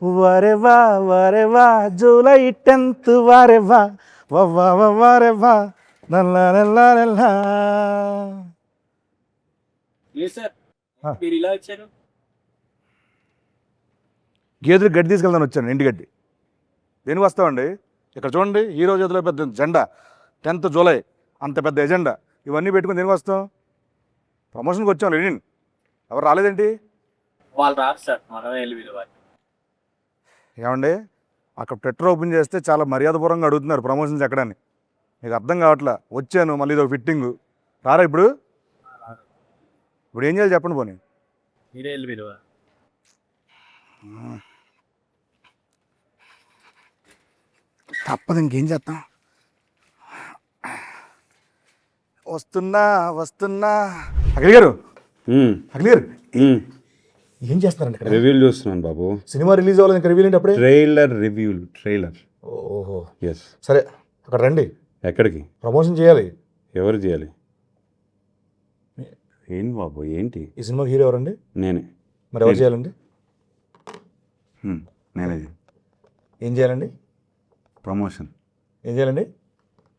వరెవా వరెవా July 10th వరెవా వరెవా నల్లా. మీరు ఇలా వచ్చారు? గేదెలు గడ్డి తీసుకెళ్దాను వచ్చాను, ఇంటి గడ్డి. దేనికి వస్తామండి? ఇక్కడ చూడండి, హీరో చేతిలో పెద్ద జెండా, 10th జూలై అంత పెద్ద ఎజెండా, ఇవన్నీ పెట్టుకుని దేనికి వస్తాం? ప్రమోషన్కి వచ్చాం లెనిన్. ఎవరు రాలేదేంటి? వాళ్ళు రాదు సార్, మనమే వెళ్ళి పిలవాలి. ఏమండి, అక్కడ ట్విట్టర్ ఓపెన్ చేస్తే చాలా మర్యాదపూర్వంగా అడుగుతున్నారు ప్రమోషన్స్ ఎక్కడని. మీకు అర్థం కావట్లా. వచ్చాను, మళ్ళీ ఇదో ఫిట్టింగ్. రారా ఇప్పుడు? ఇప్పుడు ఏం చేయాలి చెప్పండి పోనీ. మీరే వెళ్ళి పిలవ. తప్పదు, ఇంకేం చేస్తాం. వస్తున్నా వస్తున్నా. అఖిల్ గారు, అఖిల్ గారు ఏం చేస్తున్నారండి ఇక్కడ? రివ్యూలు చూస్తున్నాను బాబు. సినిమా రిలీజ్ అవ్వాలి, ఇంకా రివ్యూ ఏంటి అప్పుడే? ట్రైలర్. ఓహో, ఎస్. సరే అక్కడ రండి. ఎక్కడికి? ప్రమోషన్ చేయాలి. ఎవరు చేయాలి? ఏంటి బాబు, ఏంటి? ఈ సినిమాకి హీరో ఎవరండి? నేనే. మరి ఎవరు చేయాలండి? నేనే. ఏం చేయాలండి? ప్రమోషన్. ఏం చేయాలండి?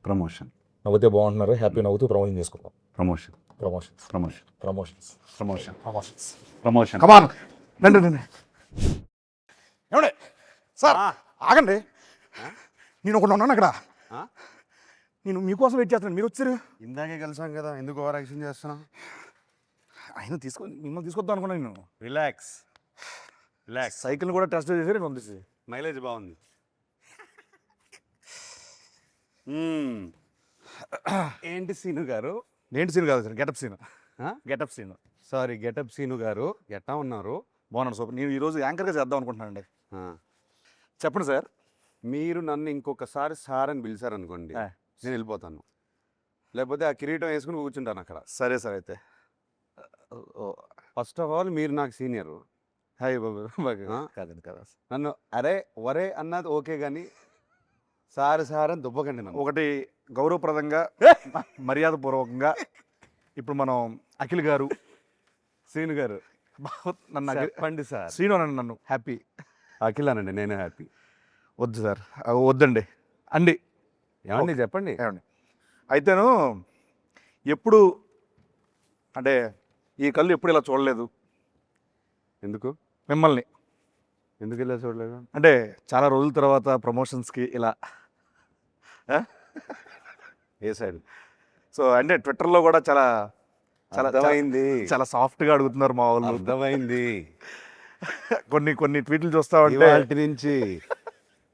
ప్రమోషన్. నవ్వుతే బాగుంటున్నారు, హ్యాపీ నవ్వుతూ ప్రమోషన్ చేసుకుందాం. Promotion. Promotions promotion. Promotions promotion. Promotions promotion. Come on రండి రండి. ఏమండి సార్, ఆగండి. నేను ఒకటి ఉన్నాను అక్కడ. నేను మీకోసం వెయిట్ చేస్తున్నాను, మీరు వచ్చారు. ఇందాకే కలిసాం కదా, ఎందుకు ఓవర్ యాక్షన్ చేస్తున్నావు? ఆయన మిమ్మల్ని తీసుకొద్దాం అనుకున్నాను నేను. రిలాక్స్. సైకిల్ కూడా టెస్ట్ చేసి పంపిస్తే మైలేజ్ బాగుంది. ఏంటి సీను గారు? ఏంటి సీన్ కాదు sir, Getup scene. Getup scene. Sorry, Getup Seenu గారు. ఎట్టా ఉన్నారు? బాగున్నాను సూపర్. నేను ఈరోజు యాంకర్గా చేద్దాం అనుకుంటున్నానండి. చెప్పండి సార్. మీరు నన్ను ఇంకొకసారి సార్ అని పిలిచారనుకోండి, నేను వెళ్ళిపోతాను. లేకపోతే ఆ కిరీటం వేసుకుని కూర్చుంటాను అక్కడ. సరే సార్. అయితే ఫస్ట్ ఆఫ్ ఆల్ మీరు నాకు సీనియర్. హాయ్ బాబు. కాదండి కదా, నన్ను అరే వరే అన్నది ఓకే, కానీ సార్ అని దుబ్బకండి నన్ను. ఒకటి గౌరవప్రదంగా మర్యాదపూర్వకంగా ఇప్పుడు మనం అఖిల్ గారు, సీను గారు నన్ను చెప్పండి సార్. శ్రీను అనండి, నన్ను హ్యాపీ. అఖిల్ అనండి, నేను హ్యాపీ. వద్దు సార్, వద్దండి అండి. ఏమండి చెప్పండి. ఏమండి అయితేను, ఎప్పుడు అంటే ఈ కళ్ళు ఎప్పుడు ఇలా చూడలేదు. ఎందుకు మిమ్మల్ని ఎందుకు ఇలా చూడలేదు? అంటే చాలా రోజుల తర్వాత ప్రమోషన్స్కి ఇలా ఏ సైడ్? సో అంటే ట్విట్టర్లో కూడా చాలా చాలా అర్థమైంది. చాలా సాఫ్ట్గా అడుగుతున్నారు మా వాళ్ళు. అర్థమైంది. కొన్ని ట్వీట్లు చూస్తా ఉంటే వాటి నుంచి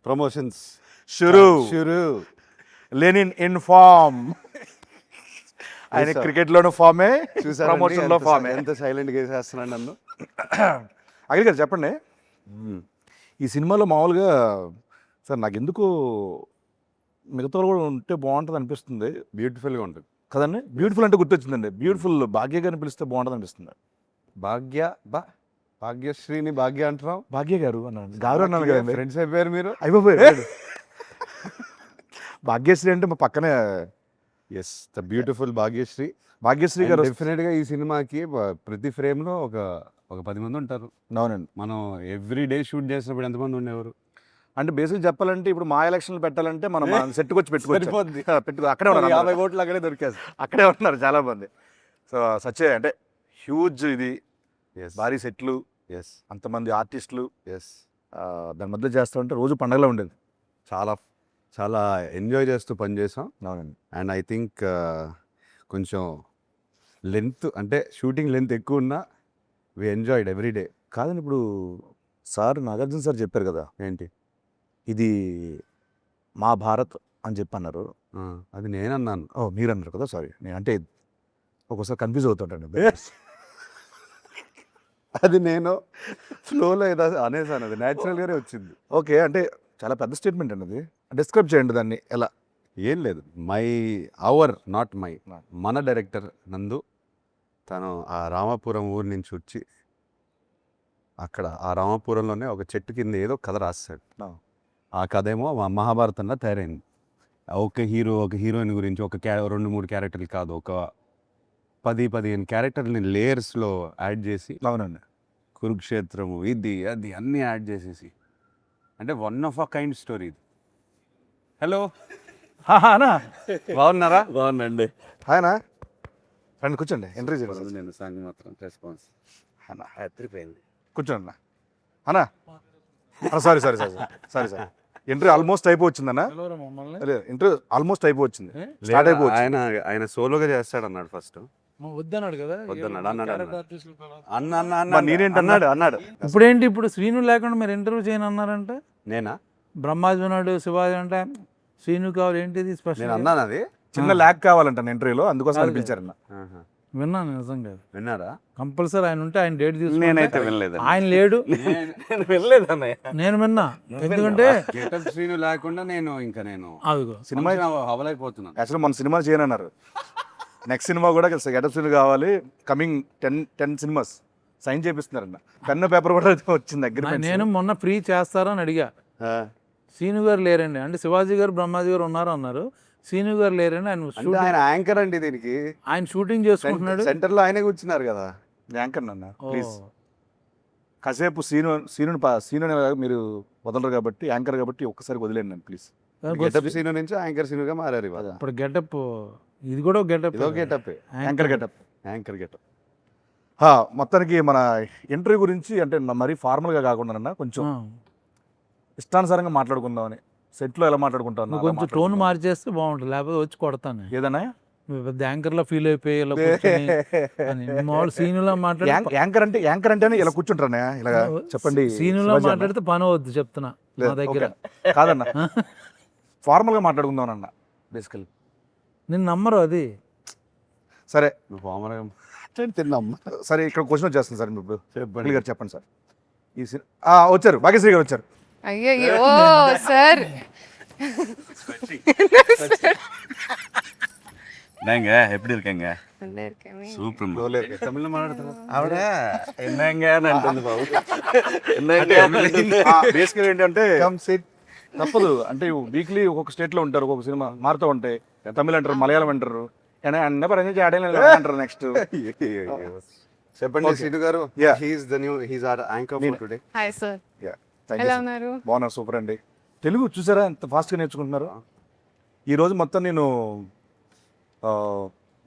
ప్రమోషన్స్ షురు లెనిన్ ఇన్ ఫామ్. ఆయన క్రికెట్లోనూ ఫామే, ప్రమోషన్లో ఫామే. ఎంత సైలెంట్గా వేసేస్తున్నాడు నన్ను. అఖిల్ గారు చెప్పండి, ఈ సినిమాలో మామూలుగా సార్ నాకు ఎందుకు మిగతా కూడా ఉంటే బాగుంటుంది అనిపిస్తుంది. బ్యూటిఫుల్గా ఉంటుంది కదండి. బ్యూటిఫుల్ అంటే గుర్తొచ్చిందండి, బ్యూటిఫుల్ భాగ్య గారిని పిలిస్తే బాగుంటుంది అనిపిస్తుంది. భాగ్యశ్రీని భాగ్య అంటున్నావు? భాగ్య గారు అన్నాను, గారు అన్నాను కదా. ఫ్రెండ్స్ అయిపోయారు మీరు? అయిపోయారు. భాగ్యశ్రీ అంటే మా పక్కనే. ఎస్, ద బ్యూటిఫుల్ భాగ్యశ్రీ గారు. డెఫినెట్గా ఈ సినిమాకి ప్రతి ఫ్రేమ్లో ఒక 10 మంది ఉంటారు. అవునండి. మనం ఎవ్రీ డే షూట్ చేసినప్పుడు ఎంతమంది ఉండేవారు? అంటే బేసిక్ చెప్పాలంటే ఇప్పుడు మా ఎలక్షన్లు పెట్టాలంటే మనం సెట్కి వచ్చి పెట్టుకోవచ్చు. అక్కడే ఉన్నారు, 50 ఓట్లు అక్కడే దొరికేది. అక్కడే ఉన్నారు చాలా మంది. సో సచ్చే అంటే హ్యూజ్ ఇది, భారీ సెట్లు, అంతమంది ఆర్టిస్టులు, దాని మధ్య చేస్తూ ఉంటే రోజు పండగలా ఉండేది. చాలా ఎంజాయ్ చేస్తూ పనిచేసాం. అవునండి. అండ్ ఐ థింక్ కొంచెం లెంత్, అంటే షూటింగ్ లెంత్ ఎక్కువ ఉన్నా వి ఎంజాయ్డ్ ఎవ్రీ డే. కాదండి, ఇప్పుడు సార్ నాగార్జున సార్ చెప్పారు కదా, ఏంటి ఇది మా భారత్ అని చెప్పి అన్నారు. అది నేనన్నాను. మీరు అన్నారు కదా, సారీ. నేను అంటే ఒక్కోసారి కన్ఫ్యూజ్ అవుతుంటాను. అది నేను ఫ్లోలో ఏదో అనేసాను, అది న్యాచురల్గానే వచ్చింది. ఓకే, అంటే చాలా పెద్ద స్టేట్మెంట్ అండి అది. డిస్క్రైబ్ చేయండి దాన్ని ఎలా. ఏం లేదు, మన డైరెక్టర్ నందు తను ఆ రామాపురం ఊరి నుంచి వచ్చి అక్కడ ఆ రామాపురంలోనే ఒక చెట్టు కింద ఏదో కథ రాస్తాడు. ఆ కథ ఏమో మహాభారతంలో తయారైంది. ఒక హీరోయిన్ గురించి 2-3 క్యారెక్టర్లు కాదు, ఒక 10-15 క్యారెక్టర్ని లేయర్స్లో యాడ్ చేసి. అవునండి. కురుక్షేత్రము, ఇది అది అన్నీ యాడ్ చేసేసి అంటే one of a kind story. Hello, అనా బాగున్నారా? బాగుందండి. హాయనా రండి కూర్చోండి, ఎంట్రీ చేయండి. నేను సాంగ్ మాత్రం రెస్పాన్స్ అన్నా అదిరిపోయింది. కూర్చోండి అన్నా. Sorry sorry sorry sorry sorry entry almost అయిపోవచ్చిందన్నా. ఎంట్రీ ఆల్మోస్ట్ అయిపోవచ్చింది, స్టార్ట్ అయిపోవచ్చు. ఆయన సోలోగా చేస్తాడు అన్నాడు ఫస్ట్. వద్దన్నాడు కదా, వద్దన్నాడు, అన్నాడు, క్యారెక్టర్ అన్నాడు. ఆర్టిస్టులు కదా. మరి నేనేంటి అన్నాడు అన్నాడు ఇప్పుడేంటి, ఇప్పుడు శ్రీను లేకుండా మీరు ఇంటర్వ్యూ చేయను అన్నారంటే, నేనా? బ్రహ్మాజీ ఉన్నాడు, శివాజీ అంటే శ్రీను కావాలి, ఏంటిది నేను స్పెషల్? అన్నాను అది. చిన్న ల్యాక్ కావాలంట ఇంటర్వ్యూలో, అందుకోసం అని పిలిచారన్న. ఆహా. విన్నాను నిజంగా. విన్నారా? కంపల్సరీ ఆయన ఉంటే ఆయన డేట్ నేనైతే తీసుకుంటే, వినలేదు. ఆయన లేడు, నేను వెళ్ళలేదు అన్నయ్య. నేను విన్నా. ఎందుకంటే గెటప్ శ్రీను లేకుండా నేను అదిగో సినిమా అవలేకపోతున్నాను. యాక్చువల్లీ మన సినిమా చేయనన్నారు. నెక్స్ట్ సినిమా కూడా గెటప్ సీన్ కావాలి, కమింగ్ 10 సినిమాస్ సైన్ చేపిస్తున్నారన్న. పెన్ను పేపర్ కూడా వచ్చింది దగ్గర. నేను మొన్న ఫ్రీ చేస్తారని అడిగా, శ్రీను గారు లేరండి అంటే. శివాజీ గారు బ్రహ్మాజీ గారు ఉన్నారు అన్నారు, శ్రీను గారు లేరండి. ఆయన అంటే షూటింగ్, ఆయన యాంకర్ అండి దీనికి. ఆయన షూటింగ్ చేసుకుంటున్నాడు. సెంటర్ లో ఆయనే కూర్చున్నారు కదా. యాంకర్ అన్న ఓ, ప్లీజ్ కాసేపు సీను మీరు వదలరు కాబట్టి, యాంకర్ కాబట్టి ఒక్కసారి వదిలేండి నన్ను ప్లీజ్. గెటప్ సీను నుంచి యాంకర్ సీనుగా మారారు ఇవాళ. ఇప్పుడు గెటప్, ఇది కూడా గెటప్, ఇదో getup, anchor getup. Anchor getup. మొత్తానికి మన ఇంటర్వ్యూ గురించి అంటే మరీ ఫార్మల్గా కాకుండా కొంచెం ఇష్టానుసారంగా మాట్లాడుకుందామని. సెట్లో ఎలా మాట్లాడుకుంటాను నువ్వు కొంచెం టోన్ మార్చేస్తే బాగుంటుంది, లేకపోతే వచ్చి కొడతాను. ఏదన్నా నువ్వు పెద్ద యాంకర్లో ఫీల్ అయిపోయి ఇలా కూర్చొని అని. మామూలు సీనులా మాట్లాడి, యాంకర్ అంటేనే ఇలా కూర్చుంటారా ఇలా చెప్పండి. సీనులా శివాజీ అన్న. మాట్లాడితే పని అవద్దు చెప్తున్నా లేదు, మా దగ్గర. ఓకే. కాదన్న ఫార్మల్గా మాట్లాడుకుందాం అన్న బేసికల్. నిన్ను నమ్మరు అది. సరే నువ్వు పామరం తిన్నాం. సరే, ఇక్కడ క్వశ్చన్ వచ్చేస్తుంది సార్. మీరు చెప్పండి. గారు చెప్పండి సార్. వచ్చారు, భాగ్యశ్రీ గారు వచ్చారు. ஐயோ சார் என்னங்க எப்படி இருக்கீங்க? நல்லா இருக்கேன். சூப்பர். తమిళ మాట్లాడుతున్నా ఆవిడ என்னங்க అని అంటుంది బాబు. బేసికల్ ఏంటంటే తప్పదు అంటే వీక్లీ ఒక్కొక్క స్టేట్ లో ఉంటారు, ఒక్కొక్క సినిమా మారుతూ ఉంటాయి. తమిళ అంటారు, మలయాళం అంటారు, అన్న పరంగా చేయడం అంటారు. నెక్స్ట్ చెప్పండి సీను గారు. Yeah. He's our anchor for today. Hi sir, ఎలా ఉన్నారు? బాగున్నారు, సూపర్ అండి. తెలుగు చూసారా ఎంత ఫాస్ట్గా నేర్చుకుంటున్నారు. ఈరోజు మొత్తం నేను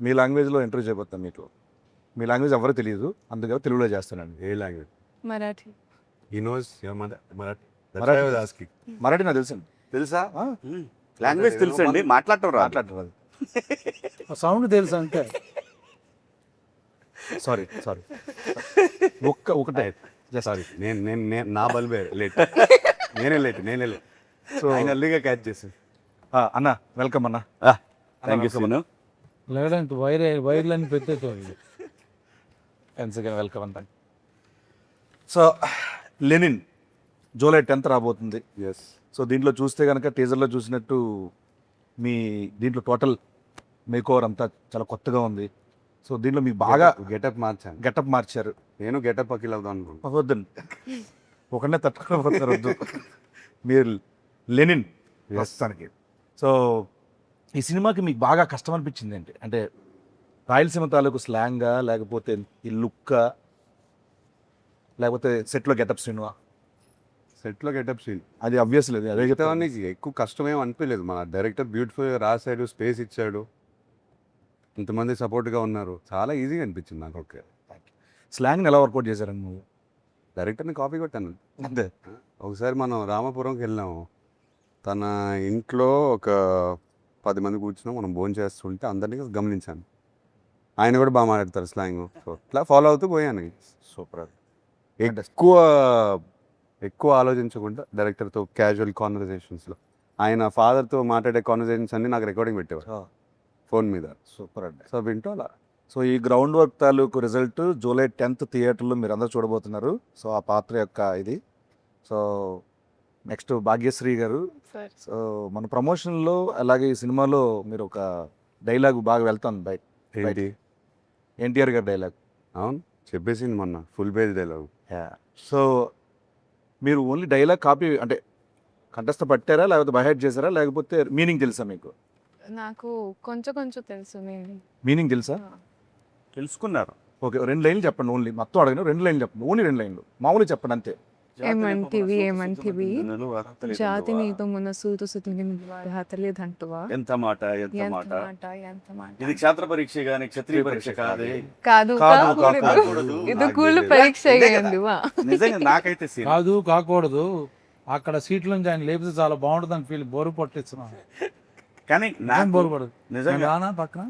మీ లాంగ్వేజ్లో ఇంటర్వ్యూ చేయబోతాను. మీకు మీ లాంగ్వేజ్ ఎవరో తెలియదు, అందుకే తెలుగులో చేస్తానండి. ఏ language? Marathi. He knows your mother Marathi. Marathi నాకు తెలుసండి. తెలుసా? లాంగ్వేజ్ తెలుసండి, మాట్లాడటం రాదు. మాట్లాడరు. సౌండ్ తెలుసు అంతే. సారీ ఒకటే సారీ, నేను నా బల్బే లేట్. నేనే లేట్. సో ఆయన ఎల్లీగా క్యాచ్ చేశాను. అన్న వెల్కమ్ అన్న. Thank you Seenu. లేదంటే వైర్లని పెట్టేది. వెల్కమ్ అంత. సో లెనిన్ జూలై 10th రాబోతుంది. ఎస్. సో దీంట్లో చూస్తే కనుక టీజర్లో చూసినట్టు మీ దీంట్లో టోటల్ మేకోవర్ అంతా చాలా కొత్తగా ఉంది. సో దీంట్లో మీకు బాగా గెటప్ మార్చాను. గెటప్ మార్చారు. నేను గెటప్ అఖిల్ అవుదాం అనుకుంటున్నాను. వద్దండి, ఒకనే తట్టుకోలేకపోతున్నారు, వద్దు. మీరు లెనిన్ ప్రస్తుతానికి. సో ఈ సినిమాకి మీకు బాగా కష్టం అనిపించింది ఏంటి? అంటే రాయలసీమ తాలూకు స్లాంగా, లేకపోతే ఈ లుక్కా, లేకపోతే సెట్లో గెటప్ సినిమా? సెట్లో గెటప్ సీన్ అది అబ్వియస్ లేదు, అదే చెప్తాను. నీకు ఎక్కువ కష్టమేం అనిపించలేదు. మన డైరెక్టర్ బ్యూటిఫుల్గా రాశాడు, స్పేస్ ఇచ్చాడు, ఇంతమంది సపోర్ట్గా ఉన్నారు. చాలా ఈజీగా అనిపించింది నాకు. ఓకే, స్లాంగ్ని ఎలా వర్కౌట్ చేశారండి నువ్వు? డైరెక్టర్ని కాపీ కొట్టాను అంతే. ఒకసారి మనం రామాపురంకి వెళ్ళాము. తన ఇంట్లో ఒక 10 మంది కూర్చున్నాం, మనం భోజనం చేస్తుంటే అందరినీ గమనించాను. ఆయన కూడా బాగా మాట్లాడతారు స్లాంగ్. సో ఇట్లా ఫాలో అవుతూ పోయాను. సూపర్. ఎక్కువ ఆలోచించకుండా డైరెక్టర్తో క్యాజువల్ కాన్వర్జేషన్స్లో ఆయన ఫాదర్తో మాట్లాడే కాన్వర్జేషన్స్ అన్ని నాకు రికార్డింగ్ పెట్టేవారు ఫోన్ మీద. సూపర్ అండి. సో వింటూ అలా. సో ఈ గ్రౌండ్ వర్క్ తాలూకు రిజల్ట్ జూలై 10th థియేటర్లో మీరు అందరూ చూడబోతున్నారు. సో ఆ పాత్ర యొక్క ఇది. సో నెక్స్ట్ భాగ్యశ్రీ గారు. సార్ సో మన ప్రమోషన్లో అలాగే ఈ సినిమాలో మీరు ఒక డైలాగ్ బాగా వెళ్తాను బయట. ఏంటి? ఎన్టీఆర్ గారి డైలాగ్. అవును, చెప్పేసింది మొన్న ఫుల్ పేజ్ డైలాగ్. సో మీరు ఓన్లీ డైలాగ్ కాపీ అంటే కంఠస్థ పట్టారా, లేకపోతే బైహెడ్ చేశారా, లేకపోతే మీనింగ్ తెలుసా మీకు? నాకు కొంచెం తెలుసు. మీనింగ్ తెలుసా? తెలుసుకున్నారు. ఓకే, 2 లైన్లు చెప్పండి. ఓన్లీ మొత్తం అడగను, 2 లైన్లు చెప్పండి. ఓన్లీ 2 లైన్లు మామూలుగా చెప్పండి అంతే. ఏమంటివి జాతి నీతో మన సూతు హతలేదంటువా ఎంత మాట ఎంత ఎంత మాట మాట ఎంత మాట ఇది క్షేత్ర పరీక్ష గాని క్షత్రియ పరీక్ష కాదే కాదు కాకూడదు. కాకూడదు. ఇది కూలి పరీక్ష అయ్యండివా నిజంగా నాకైతే సీన్ కాదు కాకూడదు అక్కడ సీట్ల నుంచి ఆయన లేపితే చాలా బాగుంటుంది అని ఫీల్ బోరు పట్టిస్తున్నాను కానీ ఏం నాకు బోరు పడదు నిజంగా నేను రానా పక్కన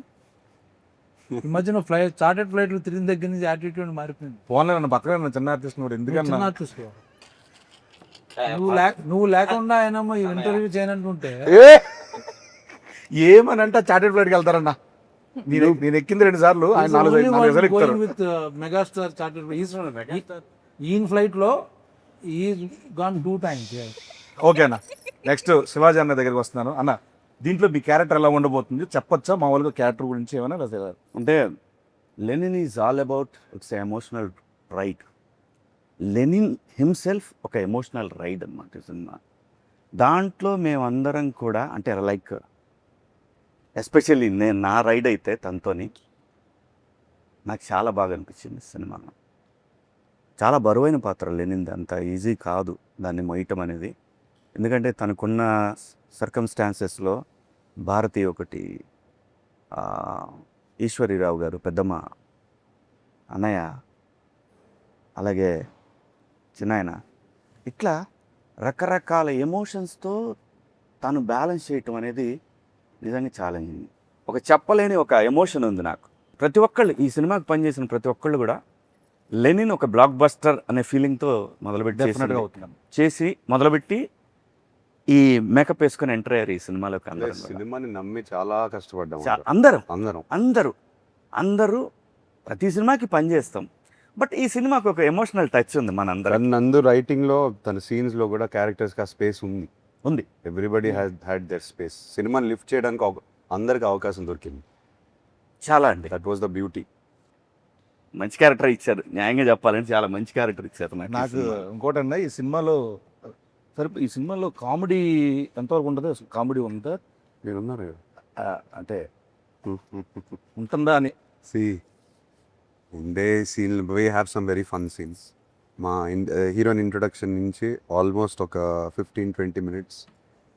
ఈ మధ్యన చార్టెడ్ ఫ్లైట్లు తిరిగిన దగ్గర నుంచి యాటిట్యూడ్ మారిపోయింది ఫోన్లో నన్ను పక్కన చిన్న ఆర్టిస్ట్ కూడా ఎందుకన్నా చిన్న ఆర్టిస్ట్ నువ్వు లేకుండా ఆయన ఇంటర్వ్యూ చేయనంటుంటే ఏమనంటే చార్టెడ్ ఫ్లైట్కి వెళ్తారన్నా నేను ఎక్కింది 2 సార్లు ఆయన 4 సార్లు ఎక్కుతారు విత్ మెగాస్టార్ చార్టెడ్ ఈయన ఫ్లైట్ లో ఈ గాన్ 2 times. ఓకే అన్న నెక్స్ట్ శివాజీ అన్న దగ్గరికి వస్తున్నాను అన్న దీంట్లో మీ క్యారెక్టర్ ఎలా ఉండబోతుంది చెప్పొచ్చా మామూలుగా క్యారెక్టర్ గురించి ఏమైనా రాసేవారు అంటే Lenin is all about its emotional ride. Lenin himself ఒక ఎమోషనల్ రైడ్ అన్నమాట ఈ సినిమా. దాంట్లో మేమందరం కూడా అంటే లైక్ ఎస్పెషల్లీ నా రైడ్ అయితే తనతోని నాకు చాలా బాగా అనిపించింది సినిమాలో. చాలా బరువైన పాత్ర లెనిన్ది, అంత ఈజీ కాదు దాన్ని మోయటం అనేది. ఎందుకంటే తనకున్న సర్కమ్స్టాన్సెస్లో భారతి ఒకటి, ఈశ్వరీరావు గారు పెద్దమ్మ, అన్నయ్య, అలాగే చిన్నాయన, ఇట్లా రకరకాల ఎమోషన్స్తో తను బ్యాలెన్స్ చేయటం అనేది నిజంగా ఛాలెంజింగ్. ఒక చెప్పలేని ఒక ఎమోషన్ ఉంది నాకు. ప్రతి ఒక్కళ్ళు ఈ సినిమాకి పనిచేసిన ప్రతి ఒక్కళ్ళు కూడా లెనిన్ ఒక బ్లాక్ బస్టర్ అనే ఫీలింగ్తో డెఫినెట్గా చేసి మొదలుపెట్టి ఈ మేకప్ వేసుకొని ఎంటర్ అయ్యారు ఈ సినిమాలోకి. అందరూ సినిమాని నమ్మి చాలా కష్టపడ్డాం అందరూ అందరం. అందరూ అందరూ ప్రతి సినిమాకి పనిచేస్తాం, బట్ ఈ సినిమాకి ఒక ఎమోషనల్ టచ్ ఉంది మనందరం. నందు రైటింగ్ లో తన సీన్స్ లో కూడా క్యారెక్టర్స్ కి ఆ స్పేస్ ఉంది. Everybody had there space. సినిమాని లిఫ్ట్ చేయడానికి అందరికి అవకాశం దొరికింది. చాలా అండి, దట్ వాస్ ద బ్యూటీ. మంచి క్యారెక్టర్ ఇచ్చారు. న్యాయంగా చెప్పాలంటే చాలా మంచి క్యారెక్టర్ ఇచ్చారు నాకు ఇంకోటి అన్న ఈ సినిమాలో సరే ఈ సినిమాలో కామెడీ ఎంతవరకు ఉంటుంది? అసలు కామెడీ ఉందా? మీరున్నారు అంటే ఉంటుందా అని ఉండే scene we have some very fun scenes. మా హీరోయిన్ ఇంట్రొడక్షన్ నుంచి ఆల్మోస్ట్ ఒక 15-20 minutes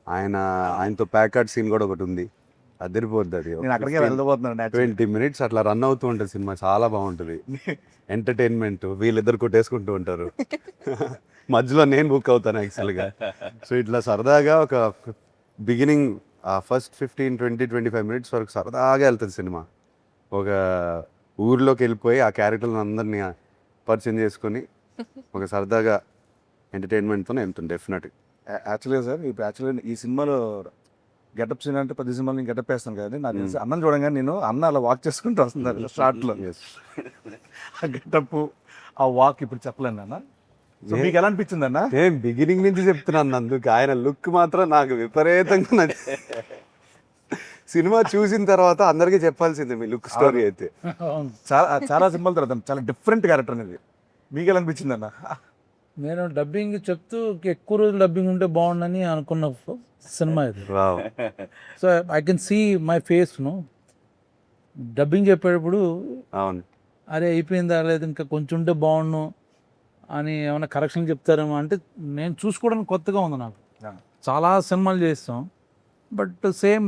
ఆయనతో ప్యాకర్డ్ సీన్ కూడా ఒకటి ఉంది. అదిరిపోద్ది అది. నేను అక్కడికే వెళ్ళబోతున్నాను. 20 minutes అట్లా రన్ అవుతూ ఉంటుంది సినిమా. చాలా బాగుంటుంది. ఎంటర్టైన్మెంట్. వీళ్ళిద్దరు కొట్టేసుకుంటూ ఉంటారు. మధ్యలో నేను బుక్ అవుతాను యాక్చువల్గా. సో ఇట్లా సరదాగా ఒక బిగినింగ్ ఫస్ట్ 15-20-25 minutes వరకు సరదాగా వెళ్తుంది సినిమా. ఒక ఊర్లోకి వెళ్ళిపోయి ఆ క్యారెక్టర్లను అందరినీ పరిచయం చేసుకొని ఒక సరదాగా ఎంటర్టైన్మెంట్తోనే వెళ్తుంది డెఫినెట్గా. యాక్చువల్గా సార్ ఇప్పుడు యాక్చువల్గా ఈ సినిమాలో గెటప్ సీన్ అంటే 10 సినిమాలు నేను గెటప్ వేస్తాను కదా. నాకు తెలిసి అన్నం చూడంగానే నేను అన్న అలా వాక్ చేసుకుంటూ వస్తున్నారు షార్ట్లో. ఆ గెటప్ ఆ వాక్ ఇప్పుడు చెప్పలేను అన్న. సో మీకు ఎలా అనిపించింది అన్న? నేను బిగినింగ్ నుంచి చెప్తున్నాను అందుకు. ఆయన లుక్ మాత్రం నాకు విపరీతంగా సినిమా చూసిన తర్వాత అందరికీ చెప్పాల్సిందే మీ లుక్ స్టోరీ అయితే. చాలా సినిమాల తర్వాత చాలా డిఫరెంట్ క్యారెక్టర్ అనేది. మీకు ఎలా అనిపించింది అన్న? నేను డబ్బింగ్ చెప్తూ ఎక్కువ రోజులు డబ్బింగ్ ఉంటే బాగుండని అనుకున్న సినిమా ఇది. So I can see my face dubbing చెప్పేటప్పుడు అవును అరే అయిపోయిందా లేదు ఇంకా కొంచెం ఉంటే బాగుండు అని ఏమైనా కరెక్షన్ చెప్తారేమో అంటే నేను చూసుకోవడానికి కొత్తగా ఉంది నాకు. చాలా సినిమాలు చేస్తాం but same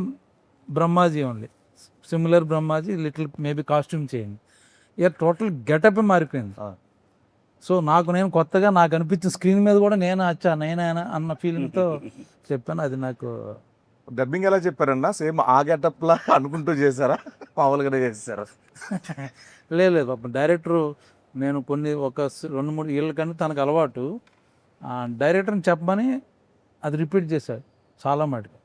Brahmaji only, similar Brahmaji, little maybe costume చేయండి. ఇక టోటల్ గెటప్ మారిపోయింది. సో నేను కొత్తగా నాకు అనిపించిన స్క్రీన్ మీద కూడా నేనే అన్న ఫీలింగ్తో చెప్పాను. అది నాకు డబ్బింగ్ ఎలా చెప్పారన్నా? సేమ్ ఆ గెటప్లా అనుకుంటూ చేశారా, మామూలుగానే చేశారా? లేదు పాపం డైరెక్టరు నేను ఒక 2-3 ఏళ్ళ కన్నా తనకు అలవాటు డైరెక్టర్ని చెప్పమని అది రిపీట్ చేశాడు చాలా మటుకు.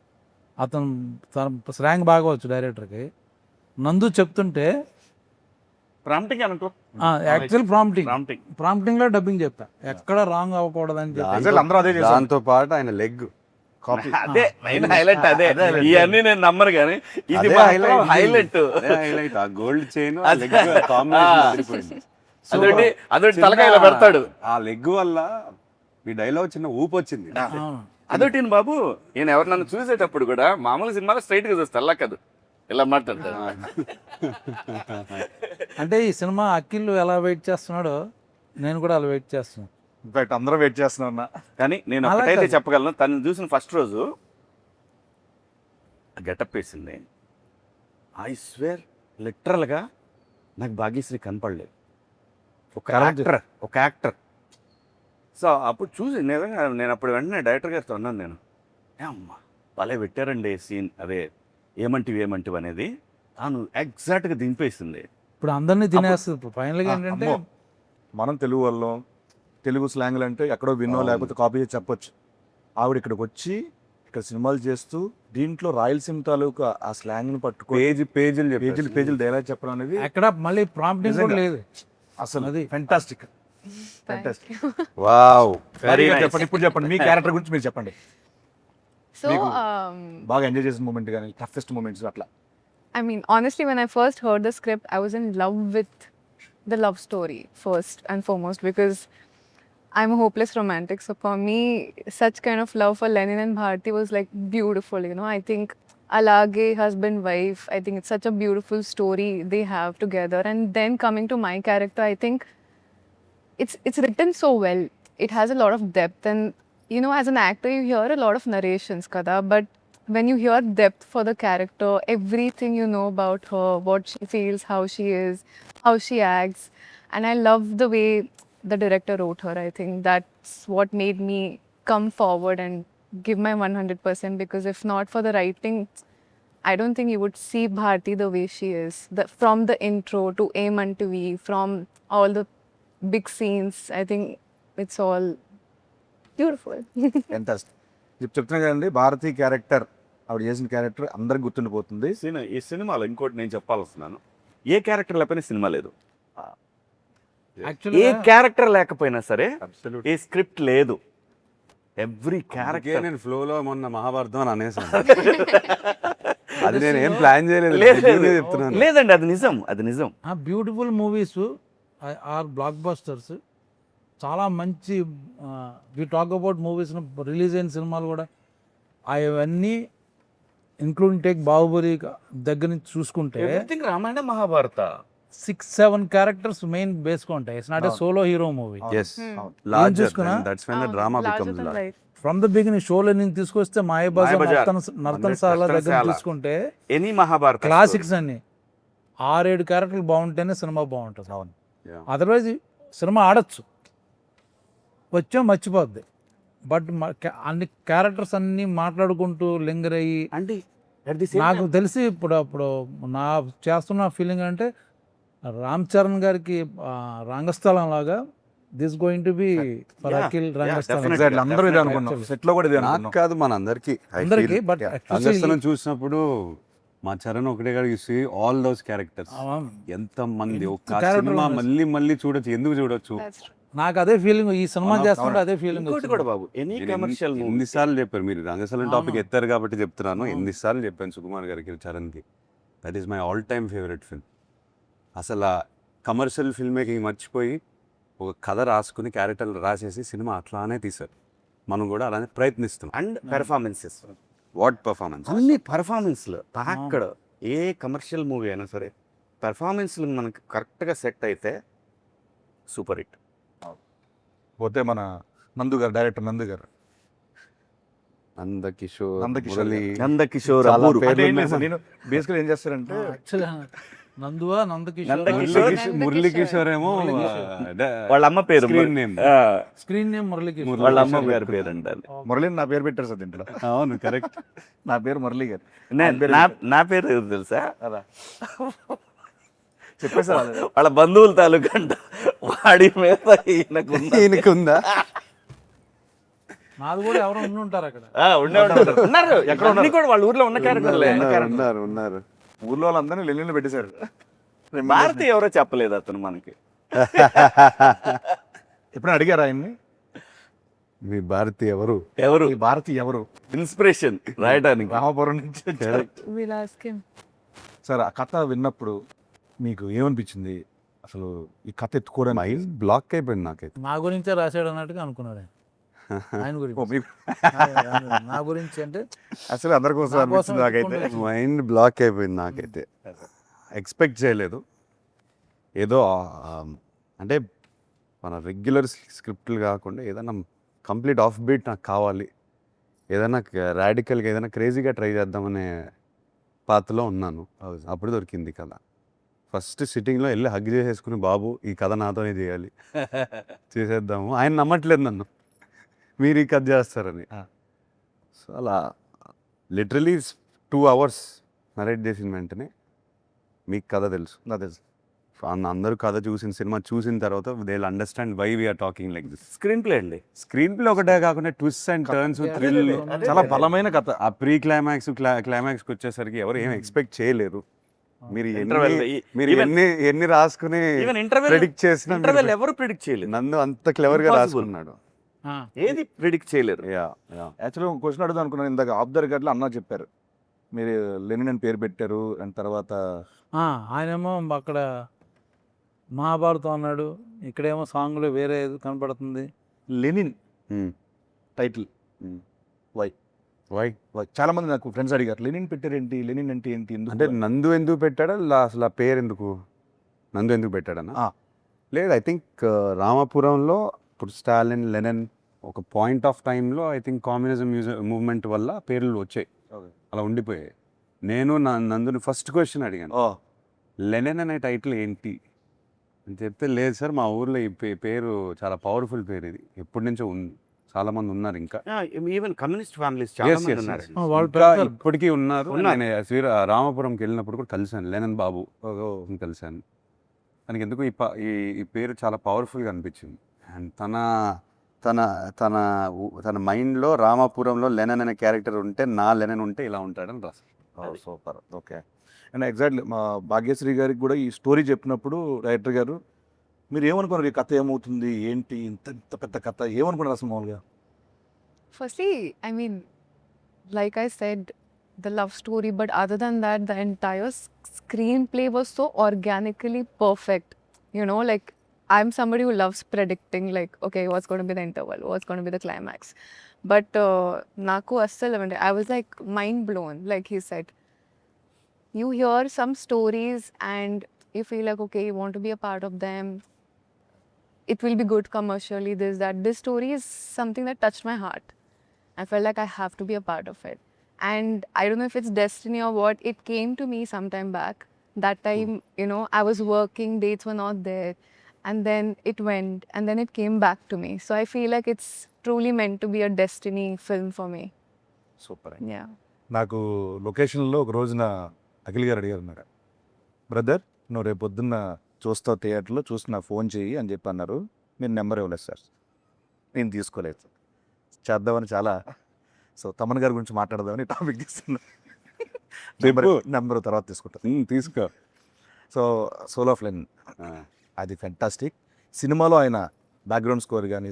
తన స్లాంగ్ బాగా వచ్చు డైరెక్టర్కి. నందు చెప్తుంటే ప్రాంప్టింగ్ అనుకో, యాక్చువల్ ప్రాంప్టింగ్లో డబ్బింగ్ చెప్పా, ఎక్కడ రాంగ్ అవ్వకూడదని చెప్పి. అందరూ అదే చేశారు. దాంతో పాటు ఆయన లెగ్ కాపీ. అదే మెయిన్ హైలైట్. అదే ఇవన్నీ నేను నమ్మరు కానీ ఇది హైలైట్. ఆ గోల్డ్ చైన్ అదొకటి తలకాయలో పెడతాడు. ఆ లెగ్ వల్ల ఈ డైలాగ్ చిన్న ఊపు వచ్చింది. అదొకటి బాబు. నేను ఎవరు నన్ను చూసేటప్పుడు కూడా మామూలు సినిమాలో స్ట్రైట్ గా చూస్తా, అలా కాదు ఇలా మాట్లాడతాడు. అంటే ఈ సినిమా అఖిల్ ఎలా వెయిట్ చేస్తున్నాడో నేను కూడా అలా వెయిట్ చేస్తున్నాను. ఇన్ఫాక్ట్ అందరం వెయిట్ చేస్తున్నాం అన్న. కానీ నేను అలా ఒకటైతే కాదు. చెప్పగలను, తను చూసిన ఫస్ట్ రోజు గెటప్ వేసింది. ఐ స్వేర్ లిటరల్గా నాకు భాగ్యశ్రీ కనపడలేదు. ఒక యాక్టర్. సో అప్పుడు చూసి నిజంగా నేను అప్పుడు వెంటనే డైరెక్టర్ గారితో అన్నాను, నేను అమ్మా భలే పెట్టారండి సీన్, అదే ఏమంటివి అనేది తాను ఎగ్జాక్ట్గా దింపేసింది. ఇప్పుడు అందరినీ తినేస్తుంది. ఇప్పుడు ఫైనల్గా ఏంటంటే అమ్మో, మనం తెలుగు వాళ్ళం, తెలుగు స్లాంగ్లు అంటే ఎక్కడో విన్నో లేకపోతే కాపీ చేసి చెప్పొచ్చు. ఆవిడ ఇక్కడికి వచ్చి ఇక్కడ సినిమాలు చేస్తూ దీంట్లో రాయలసీమ తాలూకు ఆ స్లాంగ్ని పట్టుకొని పేజీలు డైలాగ్ చెప్పడం అనేది ఎక్కడ మళ్ళీ ప్రాంప్టింగ్ కూడా నిజంగా. లేదు. అసలు అది ఫెంటాస్టిక్. వావ్. చెప్పండి, ఇప్పుడు చెప్పండి మీ క్యారెక్టర్ గురించి మీరు చెప్పండి. So, మీకు బాగా ఎంజాయ్ చేసిన మూమెంట్ కానీ టఫెస్ట్ మూమెంట్స్ అట్లా. I mean, honestly, when I first heard the script, I was in love with the love story first and foremost because I'm a hopeless romantic. So for me, such kind of love for Lenin and Bharti was like beautiful. You know, I think Alage, husband, wife. I think it's such a beautiful story they have together. And then coming to my character, I think it's written so well. It has a lot of depth, and you know, as an actor, you hear a lot of narrations, kada, but when you hear depth for the character, everything you know about her, what she feels, how she is, how she acts, and I love the way the director wrote her. I think that's what made me come forward and give my 100%, because if not for the writing, I don't think you would see Bharti the way she is. From the intro to Aim Unto V, from all the big scenes, I think it's all beautiful. Fantastic. చెప్తున్నా కదండి, Bharati character, ఆవిడ చేసిన character అందరికి గుర్తుండిపోతుంది. ఈ సినిమాలో ఇంకోటి నేను చెప్పాల్స్తున్నాను, ఏ క్యారెక్టర్ లేకపోయినా సినిమా లేదు. ఏ యాక్చువల్లీ క్యారెక్టర్ లేకపోయినా సరే ఏ స్క్రిప్ట్ లేదు. ఎవ్రీ క్యారెక్టర్ నేను ఫ్లోలో మొన్న మహాభారతం అని అనేసాను. అది నేను ఏం ప్లాన్ చేయలేదు, genuinely చెప్తున్నాను. లేదండి, అది నిజం. ఆ beautiful movies are blockbusters. చాలా మంచి we talk about movies release అయిన సినిమాలు కూడా అవన్నీ ఇంక్లూడింగ్ టేక్ బాహుబలి దగ్గర నుంచి చూసుకుంటే everything Ramayana Mahabharata 6-7 characters main బేస్గా ఉంటాయి. It's not a solo hero movie. Yes. Larger చూసుకున్నా? than- that's when the drama Larger becomes than large. life. From the beginning షోలో నేను తీసుకొస్తే మాయబజార్, మాయాబజార్, నర్తనశాల దగ్గర నర్తనశాల. తీసుకుంటే ఎనీ మహాభారత క్లాసిక్స్ అన్ని 6-7 క్యారెక్టర్లు బాగుంటేనే సినిమా బాగుంటుంది. అవును. Yeah. అదర్వైజ్ సినిమా ఆడచ్చు, వచ్చాం మర్చిపోద్ది. బట్ అన్ని క్యారెక్టర్స్ అన్ని మాట్లాడుకుంటూ లింగర్ అయ్యి అంటే నాకు తెలిసి ఇప్పుడు నా చేస్తున్న ఫీలింగ్ అంటే రామ్ చరణ్ గారికి రంగస్థలం లాగా this going to be for Yeah, Akhil yeah, Rangasthalam. definitely. Exactly, అందరూ ఇదే అనుకున్నాం, Actually. సెట్ లో కూడా ఇదే నాకు అనుకున్నాం. కాదు, మన అందరికి అందరికి బట్ రంగస్థలం చూసినప్పుడు మా చరణ్ ఒకటే కాదు, you see all those characters. ఎంత మంది ఒక character సినిమా ఉంది. మళ్ళీ చూడొచ్చు, ఎందుకు చూడొచ్చు. That's true. నాకు అదే ఫీలింగ్, ఈ సినిమా చేస్తుంటే అదే ఫీలింగ్. ఇంకోటి కూడా బాబు, ఎనీ కమర్షియల్ మూవీ ఎన్నిసార్లు చెప్పారు మీరు రంగస్థలం టాపిక్ అవును. ఎత్తారు కాబట్టి చెప్తున్నాను. అవును. ఎన్నిసార్లు చెప్పాను సుకుమార్ గారికి, చరణ్కి. That is my all time favourite film. అసలు ఆ కమర్షియల్ ఫిల్మ్ మేకింగ్ మర్చిపోయి ఒక కథ రాసుకుని క్యారెక్టర్లు రాసేసి సినిమా అట్లానే తీశారు. మనం కూడా అలానే ప్రయత్నిస్తున్నాం. And performances, what performance. అన్ని పెర్ఫార్మెన్స్లు అక్కడ ఏ కమర్షియల్ మూవీ అయినా సరే పెర్ఫార్మెన్స్లు మనకు కరెక్ట్గా సెట్ అయితే సూపర్ హిట్. పోతే మన నందు గారు, డైరెక్టర్ నందు గారు, నందకిషోర్, నందకిషోర్ మురళి, నందకిషోర్, చాలా అబ్బూరు. పేర్లు అంటే ఏంటి ఉన్నాయి. అసలు నేను బేసికల్ ఏం చేస్తారంటే యాక్చువల్లీ నందువా నందకిషోర్ నందకిషోర్. మురళీకిషోర్ ఏమో వాళ్ళ అమ్మ పేరు screen name. Screen name Muralikishore. వాళ్ళ అమ్మ గారి పేరు అంటారు. మురళి నా పేరు పెట్టారు సార్ దీంట్లో. అవును, కరెక్ట్. నా పేరు మురళి గారు. నా పేరు ఏదో తెలుసా? అదా చెప్పేసారు. వాళ్ళ బంధువుల తాలూకా అంట. వాడి మీద ఈయనకుందా? నాది కూడా ఎవరో ఉండి ఉంటారు అక్కడ. ఉన్నారు ఎక్కడ ఉన్నారు కూడా, వాళ్ళ ఊర్లో ఉన్న క్యారెక్టర్లే. ఉన్నారు. ఊర్లో వాళ్ళందరినీ లెల్లీలో పెట్టేశారు. భారతి ఎవరో చెప్పలేదు అతను మనకి. ఎప్పుడైనా అడిగారా ఆయన్ని, మీ భారతి ఎవరు? ఈ భారతి ఎవరు? ఇన్స్పిరేషన్ రాయడానికి. రామపురం నుంచి వచ్చారు. We'll ask him. సార్, ఆ కథ విన్నప్పుడు మీకు ఏమనిపించింది? అసలు ఈ కథ ఎత్తుకోవడానికి మైండ్ బ్లాక్ అయిపోయింది నాకైతే. నా గురించే రాశాడు అన్నట్టుగా అనుకున్నాడు ఆయన. ఆయన ఓ, గురించి మీకు నా గురించి అంటే అసలు అందరి కోసం నా కోసం అనిపించింది నాకైతే. ఎత్తుకుంటే మైండ్ బ్లాక్ అయిపోయింది నాకైతే. ఎక్స్పెక్ట్ చేయలేదు. ఏదో అంటే మన రెగ్యులర్ స్క్రిప్ట్లు కాకుండా ఏదైనా కంప్లీట్ ఆఫ్ బీట్ నాకు కావాలి, ఏదైనా రాడికల్గా ఏదైనా క్రేజీగా ట్రై చేద్దామనే పాత్రలో ఉన్నాను. అప్పుడు దొరికింది కథ. ఫస్ట్ సిట్టింగ్లో వెళ్ళి హగ్ చేసేసుకుని, బాబు ఈ కథ నాతోనే చేయాలి, చేసేద్దాము. ఆయన నమ్మట్లేదు నన్ను, మీరు ఈ కథ చేస్తారని. సో అలా లిటరలీ 2 hours నరేట్ చేసిన వెంటనే మీకు కథ తెలుసు, నాకు తెలుసు. అందరూ కథ చూసిన సినిమా చూసిన తర్వాత they will understand why we're talking like this. Screenplay అండి. స్క్రీన్ ప్లే ఒకటే కాకుండా ట్విస్ట్ అండ్ టర్న్స్, థ్రిల్, చాలా బలమైన కథ. ఆ ప్రీ క్లైమాక్స్ క్లైమాక్స్కి వచ్చేసరికి ఎవరు ఏం ఎక్స్పెక్ట్ చేయలేరు. మీరు Interval, మీరు even- ఎన్ని రాసుకుని ఈవెన్ ఇంటర్వెల్ ప్రెడిక్ట్ చేసిన ఇంటర్వెల్ ఎవరు ప్రిడిక్ట్ చేయలేదు. నందు అంత క్లెవర్గా Impossible. రాసుకున్నాడు. ఏది ప్రిడిక్ట్ చేయలేరు. యాక్చువల్గా క్వశ్చన్ అడుగుదాం అనుకున్నాను. ఇందాక ఆఫ్ ద రికార్డ్లో అన్న చెప్పారు, మీరు లెనిన్ అని పేరు పెట్టారు అండ్ తర్వాత ఆయనేమో అక్కడ మహాభారతం అన్నాడు, ఇక్కడేమో సాంగ్లో వేరే ఏదో కనపడుతుంది. Lenin Hmm. టైటిల్ వై చాలా మంది నాకు ఫ్రెండ్స్ అడిగారు, లెనిన్ పెట్టారేంటి, లెనిన్ అంటే ఏంటి, ఎందుకు అంటే నందు ఎందుకు పెట్టాడా, అసలు ఆ పేరు ఎందుకు, నందు ఎందుకు పెట్టాడన్నా? ఆ. లేదు, ఐ థింక్ రామాపురంలో ఇప్పుడు స్టాలిన్, లెనిన్ ఒక పాయింట్ ఆఫ్ టైంలో ఐ థింక్ కమ్యూనిజం మూవ్మెంట్ వల్ల పేర్లు వచ్చాయి, Okay. అలా ఉండిపోయాయి. నేను నందుని ఫస్ట్ క్వశ్చన్ అడిగాను, ఓ లెనిన్ అనే టైటిల్ ఏంటి అని చెప్తే, లేదు సార్ మా ఊర్లో ఈ పేరు చాలా పవర్ఫుల్ పేరు, ఇది ఎప్పటి నుంచో ఉంది, చాలా మంది ఉన్నారు ఇంకా. ఈవెన్ కమ్యూనిస్ట్ ఫ్యామిలీస్ చాలా Yes, మంది yes, ఉన్నారు. yes. వాళ్ళు ఇంకా పెడతారు. ఇప్పటికీ ఉన్నారు. ఉన్నారు. నేను రామాపురంకి వెళ్ళినప్పుడు కూడా కలిశాను లెనిన్ బాబు కలిశాను. తనకి ఎందుకు ఈ పేరు చాలా పవర్ఫుల్గా అనిపించింది. అండ్ తన తన తన తన మైండ్లో రామాపురంలో లెనిన్ అనే క్యారెక్టర్ ఉంటే, నా లెనిన్ ఉంటే ఇలా ఉంటాడని రాశారు. సూపర్. ఓకే. అండ్ ఎగ్జాక్ట్లీ మా భాగ్యశ్రీ గారికి కూడా ఈ స్టోరీ చెప్పినప్పుడు డైరెక్టర్ గారు, మీరు ఏమనుకున్నారు, ఈ కథ ఏమవుతుంది ఏంటి, ఇంత ఇంత పెద్ద కథ ఏమనుకున్నారు అసలు మామూలుగా? Firstly, I mean, like I said, the love story, but other than that, the entire screenplay was so organically perfect. You know, like I'm somebody who loves predicting, like, okay, what's going to be the interval, what's going to be the climax. But Naku Asal, I was like mind blown. Like he said, you hear some stories and you feel like, okay, you want to be a part of them. It will be good commercially, this, that. This story is something that touched my heart. I felt like I have to be a part of it. And I don't know if it's destiny or what, it came to me sometime back. That time, you know, I was working, dates were not there. And then it went, and then it came back to me. So I feel like it's truly meant to be a destiny film for me. Super. Yeah. నాకు లొకేషన్లో ఒక రోజున అఖిల్ గారు అడిగారు, నాకు brother నువ్వు రేపు పొద్దున్న చూస్తావు థియేటర్లో, చూసి నాకు ఫోన్ చేయి అని చెప్పి అన్నారు. మీరు నెంబర్ ఇవ్వలేదు సార్, నేను తీసుకోలేదు. చేద్దామని చాలా, సో తమన్ గారి గురించి మాట్లాడదామని టాపిక్ తీస్తున్నా. నెంబర్ తర్వాత తీసుకుంటాను. తీసుకో. సో సోల్ ఆఫ్ లెనిన్ అది ఫెంటాస్టిక్. సినిమాలో ఆయన బ్యాక్గ్రౌండ్ స్కోర్ కానీ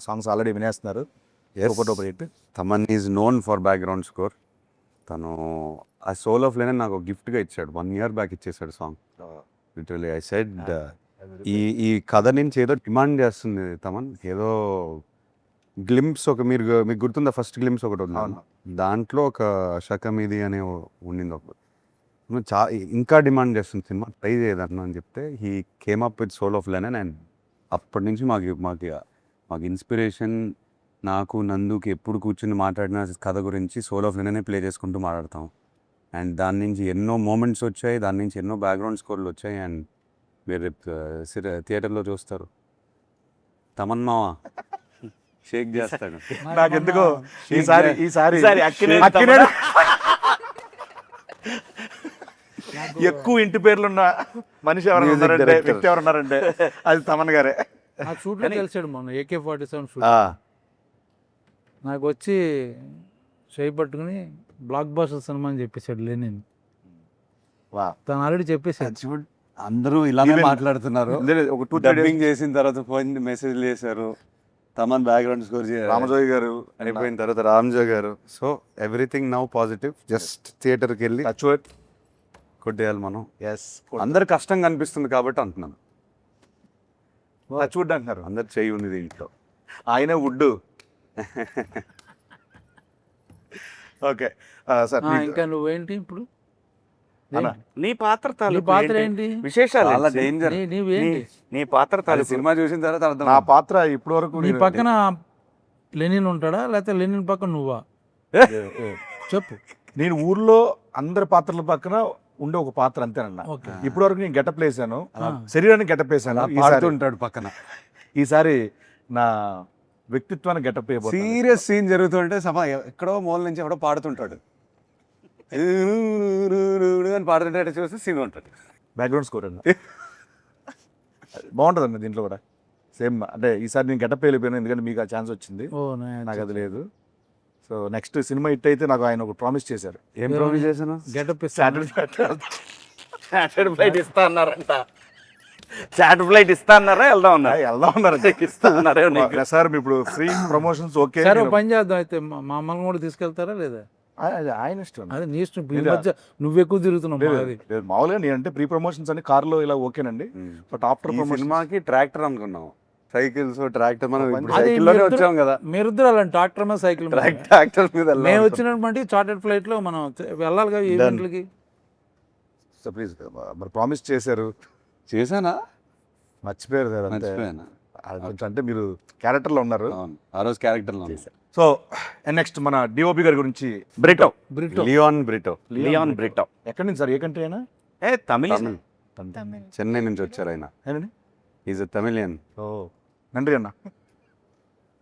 సాంగ్స్ ఆల్రెడీ వినేస్తున్నారు. Thaman is known for background score. తను ఆ సోల్ ఆఫ్ లెనిన్ నాకు గిఫ్ట్గా ఇచ్చాడు, 1 year బ్యాక్ ఇచ్చేసాడు సాంగ్. లిటరలీ ఐ సెడ్, ఈ కథ నుంచి ఏదో డిమాండ్ చేస్తుంది తమన్, ఏదో గ్లింప్స్ మీకు గుర్తుందా, ఫస్ట్ గ్లింప్స్ ఒకటి ఉంది, దాంట్లో ఒక శకం ఇది అనే ఉండింది ఒకటి, ఇంకా డిమాండ్ చేస్తుంది సినిమా, ట్రై చేయదన్నా అని చెప్తే he came up with soul of Lenin. And అప్పటి నుంచి మాకు ఇన్స్పిరేషన్, నాకు నందుకి ఎప్పుడు కూర్చుని మాట్లాడిన కథ గురించి సోల్ ఆఫ్ లెనినే ప్లే చేసుకుంటూ మాట్లాడతాం. అండ్ దాని నుంచి ఎన్నో మూమెంట్స్ వచ్చాయి, దాని నుంచి ఎన్నో బ్యాక్గ్రౌండ్ స్కోర్లు వచ్చాయి. అండ్ మీరు థియేటర్లో చూస్తారు, తమన్ మావా షేక్ చేస్తాడు. నాకెందుకో ఈసారి ఎక్కువ ఇంటి పేర్లున్న మనిషి ఎవరైనా ఉన్నారంటే, వ్యక్తి ఎవరున్నారంటే అది తమన్ గారే. ఆ షూట్లో కలిసాడు మొన్న AK-47 షూట్. నాకు వచ్చి చేయి పట్టుకుని బ్లాక్ బాస్టర్ సినిమా అని చెప్పేశాడు లెనిన్. తను ఆల్రెడీ చెప్పేశాడు. అందరూ ఇలానే మాట్లాడుతున్నారు. ఒక 2-3 డబ్బింగ్ చేసిన తర్వాత ఫోన్ మెసేజ్ చేశారు, తమన్ బ్యాక్గ్రౌండ్ స్కోర్ రామజోగి గారు అయిపోయిన తర్వాత రామ్జో గారు. So everything now positive. Just థియేటర్కి వెళ్ళి కొట్టేయాలి మనం. అందరు కష్టంగా అనిపిస్తుంది కాబట్టి అంటున్నాను. టచ్వుడ్ అంటున్నారు, అందరు చెయ్యి ఉంది దీంట్లో. ఆయన వుడ్. ఓకే సార్, ఇంకా నువ్వేంటి ఇప్పుడు అన్న, నీ పాత్ర నీ తాలూకు పాత్ర ఏంటి? ఏంటి? విశేషాలు చాలా ఏంటి? డేంజర్. నీవేంటి? నీ పాత్ర అది తాలూకు సినిమా చూసిన తర్వాత అర్థం నా పాత్ర ఇప్పటి వరకు నీ పక్కన లెనిన్ ఉంటాడా లేకపోతే లెనిన్ పక్కన నువ్వా? చెప్పు. నేను ఊర్లో అందరి పాత్రల పక్కన ఉండే ఒక పాత్ర అంతేనన్న. ఓకే. ఇప్పటి వరకు నేను గెటప్ వేసాను, ఆ. శరీరాన్ని గెటప్ వేసాను. అలా పాడుతుంటాడు పక్కన. ఈసారి నా వ్యక్తిత్వాన్ని గెటప్ వేయబోతున్నాను. సీరియస్ సీన్ జరుగుతుంటే ఎక్కడో మూల నుంచి ఎవడో పాడుతుంటాడు అని పాడుతుంటే చూస్తే సీన్ ఉంటుంది. బ్యాక్గ్రౌండ్ స్కోర్ అండి. బాగుంటుందండి దీంట్లో కూడా సేమ్. అంటే ఈసారి నేను గెటప్ వెళ్ళిపోయాను ఎందుకంటే మీకు ఆ ఛాన్స్ వచ్చింది, ఓ నాకు అది లేదు. సో నెక్స్ట్ సినిమా హిట్ అయితే నాకు ఆయన ఒక ప్రామిస్ చేశారు. ఏం ప్రామిస్ చేశాను? గెటప్ చార్టెడ్ ఫ్లైట్ ఇస్తా అన్నారంట. చార్టెడ్ ఫ్లైట్ ఇస్తా అన్నారా? వెళ్దాం అన్నారు. వెళ్దాం ఉన్నారు. ఇస్తా అన్నారే నీకు? సార్ ఇప్పుడు ఫ్రీ ప్రమోషన్స్ ఓకే. సరే, ఓ పని చేద్దాం అయితే, మా అమ్మల్ని కూడా తీసుకెళ్తారా లేదా? ఆయన ఇష్టం. అదే నీ ఇష్టం. ఈ లేదా? మధ్య నువ్వు ఎక్కువ తిరుగుతున్నావు. లేదు, అది లేదు, మామూలుగా నేను అంటే ప్రీ ప్రమోషన్స్ అని కార్లో ఇలా ఓకేనండి, బట్ ఆఫ్టర్ ఈ ప్రమోషన్ సినిమాకి ట్రాక్టర్ అనుకున్నాం. సైకిల్స్ ట్రాక్టర్ మనం ఇప్పుడు అదే సైకిల్లోనే మీరిద్దరు- వచ్చాం కదా. మీరిద్దరు అలాంటి ట్రాక్టర్ మీద సైకిల్ మీద. ట్రాక్టర్ మీద మేము వచ్చినటువంటి చార్టెడ్ ఫ్లైట్ లో మనం వెళ్ళాలి కదా ఈవెంట్లకి. సో ప్లీజ్ మరి ప్రామిస్ చేశారు, చేశానా? మర్చిపోయారు సార్ అంతే. మర్చిపోయాను. అది కొంచెం అంటే మీరు క్యారెక్టర్లో ఉన్నారు. అవును, ఆ రోజు క్యారెక్టర్లో సో నెక్స్ట్ మన డిఓపి గారి గురించి. Brito. Brito. Leon Brito. Leon Brito. ఎక్కడి నుంచి సార్, ఏ కంట్రీ అయినా? తమిళ. Tamil. చెన్నై నుంచి వచ్చారు ఆయన. ఏనండి? Is a Tamilian. ఓ నండ్రి అన్న.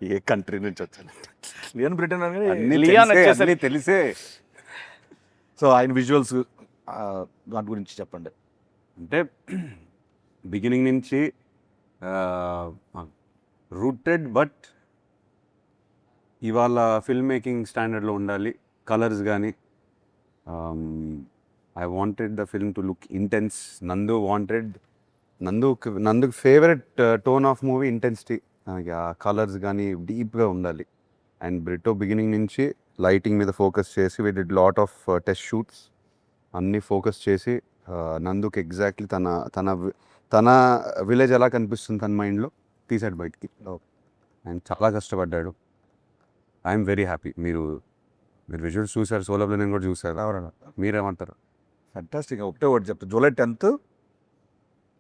ఏ కంట్రీ నుంచి వచ్చాను? లియన్ బ్రిటన్ అని. అన్నీ లియాన్ తెలిసే, వచ్చేసరికి- అన్నీ తెలిసే. సో ఆయన విజువల్స్ దాని గురించి చెప్పండి. అంటే బిగినింగ్ నుంచి రూటెడ్, బట్ ఇవాళ ఫిల్మ్ మేకింగ్ స్టాండర్డ్లో ఉండాలి. కలర్స్ కానీ I wanted the film to look intense. నందుకు favourite tone of movie intensity. ఆ కలర్స్ కానీ డీప్గా ఉండాలి. అండ్ బ్రిటో బిగినింగ్ నుంచి లైటింగ్ మీద ఫోకస్ చేసి we did lot of test shoots అన్నీ ఫోకస్ చేసి నందుకు ఎగ్జాక్ట్లీ తన విలేజ్ ఎలా కనిపిస్తుంది తన మైండ్లో తీసాడు బయటికి. అండ్ చాలా కష్టపడ్డాడు. I'm very happy. మీరు విజువల్స్ చూసారు, సోలోలో నేను కూడా చూసారు. మీరేమంటారు? ఫ్యాంటాస్టిక్. ఒకటే ఒకటి చెప్తాను, జూలై 10th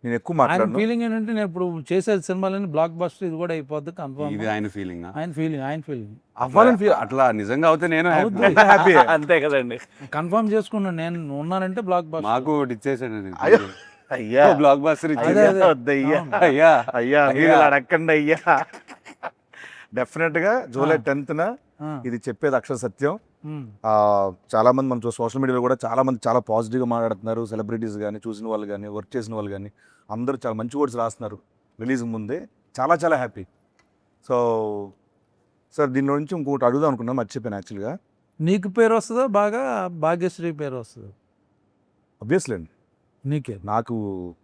నేను ఎక్కువ ఆయన మాట్లాడను. ఫీలింగ్ ఏంటంటే నేను ఇప్పుడు చేసే సినిమాలని బ్లాక్ బస్టర్ ఇది కూడా అయిపోద్ది కన్ఫర్మ్. ఇది ఆయన ఫీలింగ్. ఆయన ఫీలింగ్ అవ్వాలని feel- అట్లా నిజంగా అవుతే నేను అవుద్ది. హ్యాపీ. అంతే కదండి. కన్ఫర్మ్ చేసుకున్నాను. నేను ఉన్నానంటే బ్లాక్ బస్టర్. మాకు ఒకటి ఇచ్చేసాడు. అయ్యో. అయ్యా బ్లాక్ బాస్టర్ అదే, ఇచ్చేది. అదే. వద్దయ్యా. అవును. అయ్యా అయ్యా మీరు అయ్యా. ఇలా అడగండి అయ్యా. డెఫినెట్ గా జూలై 10th ఆ. ఇది చెప్పేది అక్షర సత్యం. ఉమ్. చాలా మంది మన సోషల్ మీడియాలో కూడా చాలా మంది చాలా పాజిటివ్గా మాట్లాడుతున్నారు. సెలబ్రిటీస్ కానీ, చూసిన వాళ్ళు కానీ, వర్క్ చేసిన వాళ్ళు కానీ అందరూ చాలా మంచి వర్డ్స్ రాస్తున్నారు రిలీజ్ ముందే. చాలా చాలా హ్యాపీ. సో సార్ దీని నుంచి ఇంకొకటి అడుగుదాం అనుకున్నాను, మర్చిపోయాను యాక్చువల్గా. నీకు పేరు వస్తుందా బాగా, భాగ్యశ్రీ పేరు వస్తుందా? అబ్వియస్లీ అండి, నీకే. నాకు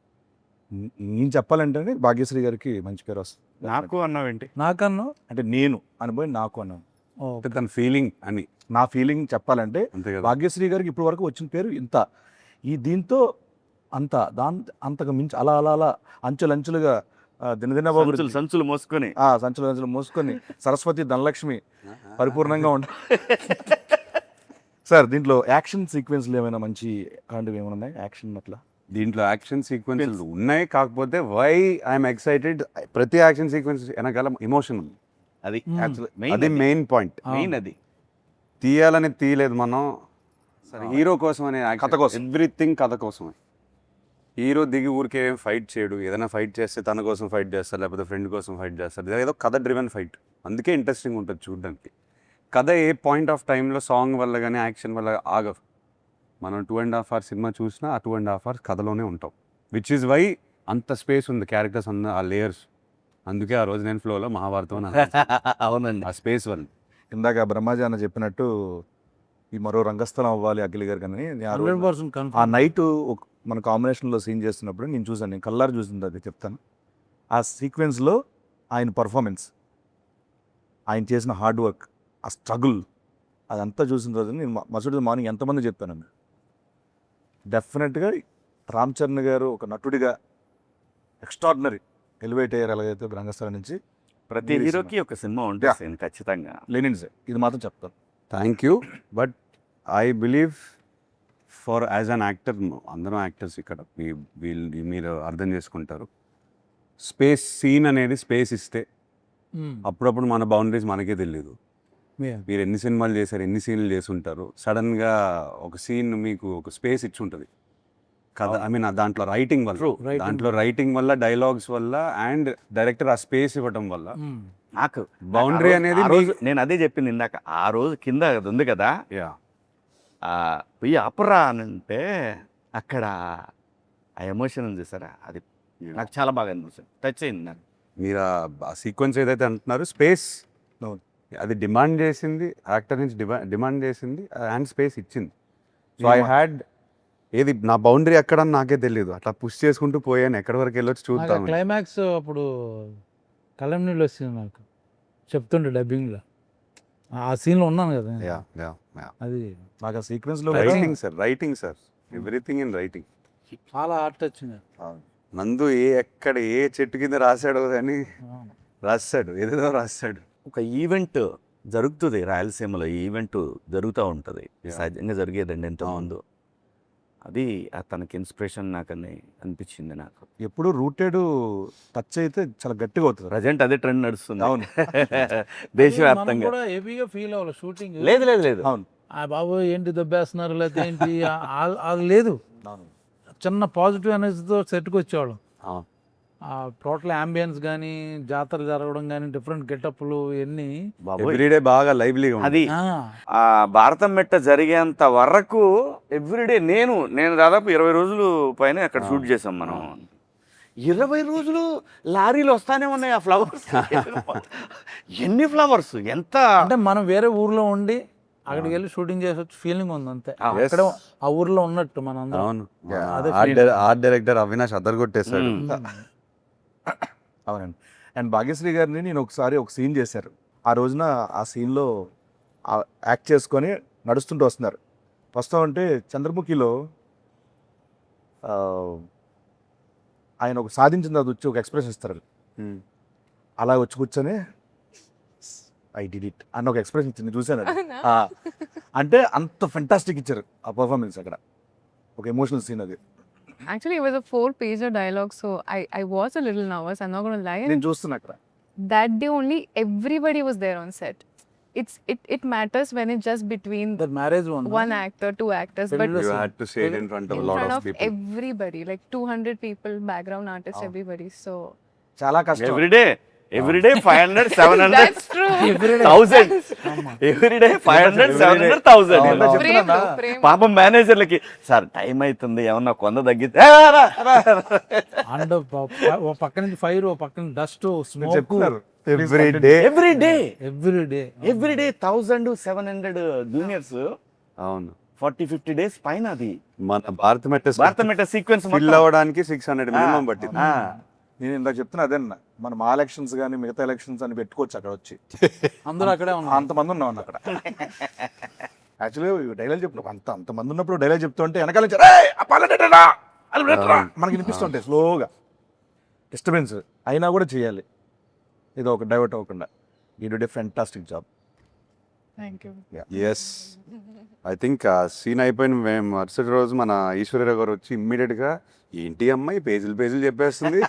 నేను చెప్పాలంటే భాగ్యశ్రీ గారికి మంచి పేరు వస్తుంది. నాకు అన్నావేంటి? నాకన్నా అంటే నేను అనిపోయి నాకు అన్నాను. అంటే తన ఫీలింగ్ అని. నా ఫీలింగ్ చెప్పాలంటే అంతే కదా. భాగ్యశ్రీ గారికి ఇప్పటి వరకు వచ్చిన పేరు ఇంత, దీంతో అంత అంతకు మించి అలా అలా అలా అంచెలంచులుగా దినదిన సంచులు మోసుకొని సంచులు మోసుకొని సరస్వతి ధనలక్ష్మి పరిపూర్ణంగా ఉంటాయి. సార్ దీంట్లో యాక్షన్ సీక్వెన్స్లు ఏమైనా మంచి అలాంటివి ఏమైనా ఉన్నాయి? యాక్షన్ అట్లా దీంట్లో యాక్షన్ సీక్వెన్సెస్ ఉన్నాయి, కాకపోతే వై ఐఎమ్ ఎక్సైటెడ్, ప్రతి యాక్షన్ సీక్వెన్స్ వెనకాల ఎమోషన్ ఉంది. అది Actually, అది మెయిన్ పాయింట్. మెయిన్ అది. తీయాలని తీయలేదు మనం, సరే హీరో కోసం అనే కథ కోసం. ఎవ్రీథింగ్ కథ కోసమే. హీరో దిగి ఊరికే ఫైట్ చేయడు. ఏదైనా ఫైట్ చేస్తే తన కోసం ఫైట్ చేస్తారు, లేకపోతే ఫ్రెండ్ కోసం ఫైట్ చేస్తారు. ఏదో కథ డ్రివెన్ ఫైట్, అందుకే ఇంట్రెస్టింగ్ ఉంటుంది చూడడానికి. కథ ఏ పాయింట్ ఆఫ్ టైంలో సాంగ్ వల్ల కానీ యాక్షన్ వల్ల ఆగదు. మనం 2.5 hours సినిమా చూసినా ఆ 2.5 hours కథలోనే ఉంటాం. విచ్ ఈజ్ వై అంత స్పేస్ ఉంది క్యారెక్టర్స్ అన్న ఆ లేయర్స్. అందుకే ఆ రోజు నేను ఫ్లోలో మహాభారతం అవునండి. ఆ స్పేస్ వల్ల. ఇందాక బ్రహ్మాజీ అన్న చెప్పినట్టు ఈ మరో రంగస్థలం అవ్వాలి అఖిల్ గారు కానీ ఆ రోజు 100% ఆ కన్ఫర్మ్. నైట్ మన కాంబినేషన్లో సీన్ చేస్తున్నప్పుడు నేను చూసాను, నేను కల్లారు చూసింది అది చెప్తాను. ఆ సీక్వెన్స్లో ఆయన పర్ఫార్మెన్స్, ఆయన చేసిన హార్డ్ వర్క్, ఆ స్ట్రగుల్ అదంతా చూసిన రోజు నేను మరుసటి మార్నింగ్ ఎంతమంది చెప్పాను. డెఫినెట్గా రామ్ చరణ్ గారు ఒక నటుడిగా ఎక్స్ట్రాడినరీ ఎలివేట్ అయ్యారు ఎలాగైతే రంగస్థలం నుంచి. ప్రతి హీరోకి ఒక సినిమా ఉంటుంది ఖచ్చితంగా. లెనిన్స్ ఇది మాత్రం చెప్తాను. Thank you. But I believe for as an actor అందరం యాక్టర్స్ ఇక్కడ మీరు అర్థం చేసుకుంటారు. సీన్ అనేది స్పేస్ ఇస్తే అప్పుడప్పుడు మన బౌండరీస్ మనకే తెలియదు. మీరు ఎన్ని సినిమాలు చేశారు, ఎన్ని సీన్లు చేసి ఉంటారు, సడన్గా ఒక సీన్ మీకు ఒక స్పేస్ ఇచ్చి ఉంటుంది కదా. ఐ మీన్ దాంట్లో రైటింగ్ వల్ల డైలాగ్స్ వల్ల అండ్ డైరెక్టర్ ఆ స్పేస్ ఇవ్వడం వల్ల నాకు బౌండరీ అనేది నేను అదే చెప్పింది ఇందాక. ఆ రోజు కింద అది ఉంది కదా, యా పోయి అపరా అని అంటే అక్కడ ఆ ఎమోషన్ ఉంది చూసారా, అది నాకు చాలా బాగా అనిపిస్తుంది, టచ్ అయింది నాకు. మీరు ఆ సీక్వెన్స్ ఏదైతే అంటున్నారో స్పేస్ అది డిమాండ్ చేసింది, యాక్టర్ నుంచి డిమాండ్ చేసింది అండ్ స్పేస్ ఇచ్చింది. సో ఐ హ్యాడ్ ఏది నా బౌండరీ ఎక్కడని నాకే తెలియదు, అట్లా పుష్ చేసుకుంటూ పోయాను, ఎక్కడి వరకు వెళ్ళొచ్చు చూద్దాం. క్లైమాక్స్ అప్పుడు కళ్ళం నీళ్ళు వచ్చింది నాకు, చెప్తుండే డబ్బింగ్లో. ఆ సీన్లో ఉన్నాను కదా, అది నాకు ఆ సీక్వెన్స్లో writing sir everything in writing. చాలా హార్ట్ వచ్చింది. నందు ఎక్కడ ఏ చెట్టు కింద రాశాడో కానీ రాస్తాడు, ఏదేదో రాస్తాడు. ఒక ఈవెంట్ జరుగుతుంది రాయలసీమలో, ఈ ఈవెంట్ జరుగుతూ ఉంటుంది, సహజంగా జరిగేదండి ఎంతోమంది. అది తనకి ఇన్స్పిరేషన్ నాకు అని అనిపించింది. నాకు ఎప్పుడు రూటెడ్ టచ్ అయితే చాలా గట్టిగా అవుతుంది. ప్రజెంట్ అదే ట్రెండ్ నడుస్తుంది. అవును. దేశవ్యాప్తంగా కూడా హెవీగా ఫీల్ అవ్వాలి షూటింగ్. లేదు అవును. ఆ బాబు ఏంటి దెబ్బేస్తున్నారు లేకపోతే ఏంటి అది లేదు. చిన్న పాజిటివ్ ఎనర్జీతో సెట్కి వచ్చేవాళ్ళం. టోటల్ అంబియన్స్ కానీ, జాతర జరగడం కానీ, డిఫరెంట్ గెటప్లు ఎన్ని ఎవ్రీడే బాగా లైవ్లీగా అది ఆ భారతం మెట్ట జరిగేంత వరకు ఎవ్రీడే నేను దాదాపు 20 రోజులు పైన అక్కడ షూట్ చేసాం మనం. 20 రోజులు లారీలు వస్తానే ఉన్నాయి ఆ ఫ్లవర్స్. ఎన్ని ఫ్లవర్స్, ఎంత అంటే మనం వేరే ఊర్లో ఉండి అక్కడికి వెళ్ళి షూటింగ్ చేసి వచ్చి ఫీలింగ్ ఉంది అంతే. అక్కడ ఆ ఊర్లో ఉన్నట్టు మన అవును. ఆర్ట్ డైరెక్టర్ అవినాష్ అద్దరుగొట్టేశాడు. అవునండి. అండ్ భాగ్యశ్రీ గారిని నేను ఒకసారి ఒక సీన్ చేశారు. ఆ రోజున ఆ సీన్లో యాక్ట్ చేసుకొని నడుస్తుంటూ వస్తున్నారు. వస్తామంటే చంద్రముఖిలో ఆయన ఒక సాధించింది అది వచ్చి ఒక ఎక్స్ప్రెషన్ ఇస్తారు. అలా వచ్చి కూర్చొని ఐ డిడ్ ఇట్ అన్న ఒక ఎక్స్ప్రెషన్ ఇచ్చింది, చూశాను అది. అంటే అంత ఫెంటాస్టిక్ ఇచ్చారు ఆ పర్ఫార్మెన్స్ అక్కడ, ఒక ఎమోషనల్ సీన్ అది. Actually, it was a 4-pager dialogue, so I was a little nervous. I'm not going to lie. నేను చూస్తున్నా అక్కడ. That day only, everybody was there on set. It matters when it's just between the marriage one actor, 2 actors, but You had to say it in front of a in lot front of of people. everybody, like 200 people, background artists, everybody. So చాలా కష్టం. Everyday 500, 700, that's true. 1000. Everyday 500, 700, 1000. Prem. పాపం మేనేజర్లకి sir time అవుతుంది, ఏమన్నా కొంద తగ్గితే and ఓ పక్క నుంచి fire, ఓ పక్క నుంచి డస్ట్, స్మోక్. చెప్తున్నారు ఎవ్రీడే 1700 జూనియర్స్. అవును. 40-50 days పైన అది మన భారత మెట్ట సీక్వెన్స్ ఫిల్ అవ్వడానికి 600 మినిమం పట్టింది. నేను ఇందాక చెప్తున్నా అదేనా, మనం ఆ ఎలక్షన్స్ కానీ మిగతా ఎలక్షన్స్ అని పెట్టుకోవచ్చు అక్కడ వచ్చి. అందరూ అక్కడే ఉన్నారు. అంతమంది ఉన్నాం అక్కడ. యాక్చువల్లీ డైలాగ్ చెప్పు, అంతమంది ఉన్నప్పుడు డైలాగ్ చెప్తుంటే వెనకాల నుంచి మనకి వినిపిస్తుంటాయి స్లోగా, డిస్టర్బెన్స్ అయినా కూడా చేయాలి, ఇది ఒక డైవర్ట్ అవ్వకుండా. You did a fantastic job. Thank you. Yes I think ఆ సీన్ అయిపోయిన మేము మరుసటి రోజు మన ఈశ్వరరావు గారు వచ్చి ఇమ్మీడియట్గా ఏంటి అమ్మాయి పేజీలు చెప్పేస్తుంది.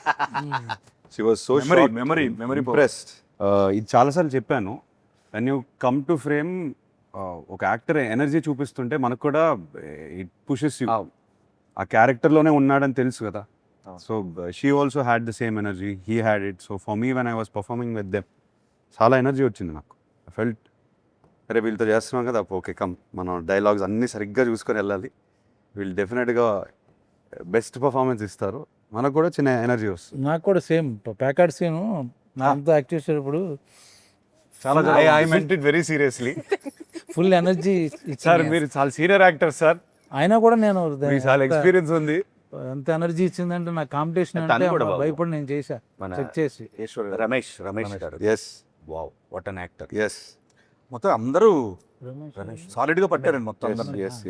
She was so memory impressed. ఇది చాలాసార్లు చెప్పాను, when you come to frame ఒక యాక్టర్ ఎనర్జీ చూపిస్తుంటే మనకు కూడా ఇట్ పుషెస్ యూ. ఆ క్యారెక్టర్లోనే ఉన్నాడని తెలుసు కదా. So she also had the same energy, he had it. So for me when I was performing with them చాలా ఎనర్జీ వచ్చింది నాకు. ఐ ఫెల్ట్ అరే వీళ్ళతో చేస్తున్నాం కదా, ఓకే కమ్ మనం డైలాగ్స్ అన్నీ సరిగ్గా చూసుకొని వెళ్ళాలి, వీళ్ళు డెఫినెట్గా బెస్ట్ పర్ఫార్మెన్స్ ఇస్తారు, మనకు కూడా చిన్న ఎనర్జీ వస్తుంది. నాకు కూడా సేమ్ ప్యాకెట్ సీను అంతా యాక్ట్ చేసేటప్పుడు చాలా I meant it very seriously. Full energy sir మీరు చాలా సీనియర్ యాక్టర్ సార్, అయినా కూడా నేను చాలా ఎక్స్పీరియన్స్ ఉంది. ఎంత ఎనర్జీ ఇచ్చిందంటే నా కాంపిటీషన్ అంటే భయపడి నేను చేశా చెక్ చేసి. రమేష్ గారు. Yes wow, what an actor. Yes మొత్తం అందరూ సాలిడ్ గా పట్టారండి మొత్తం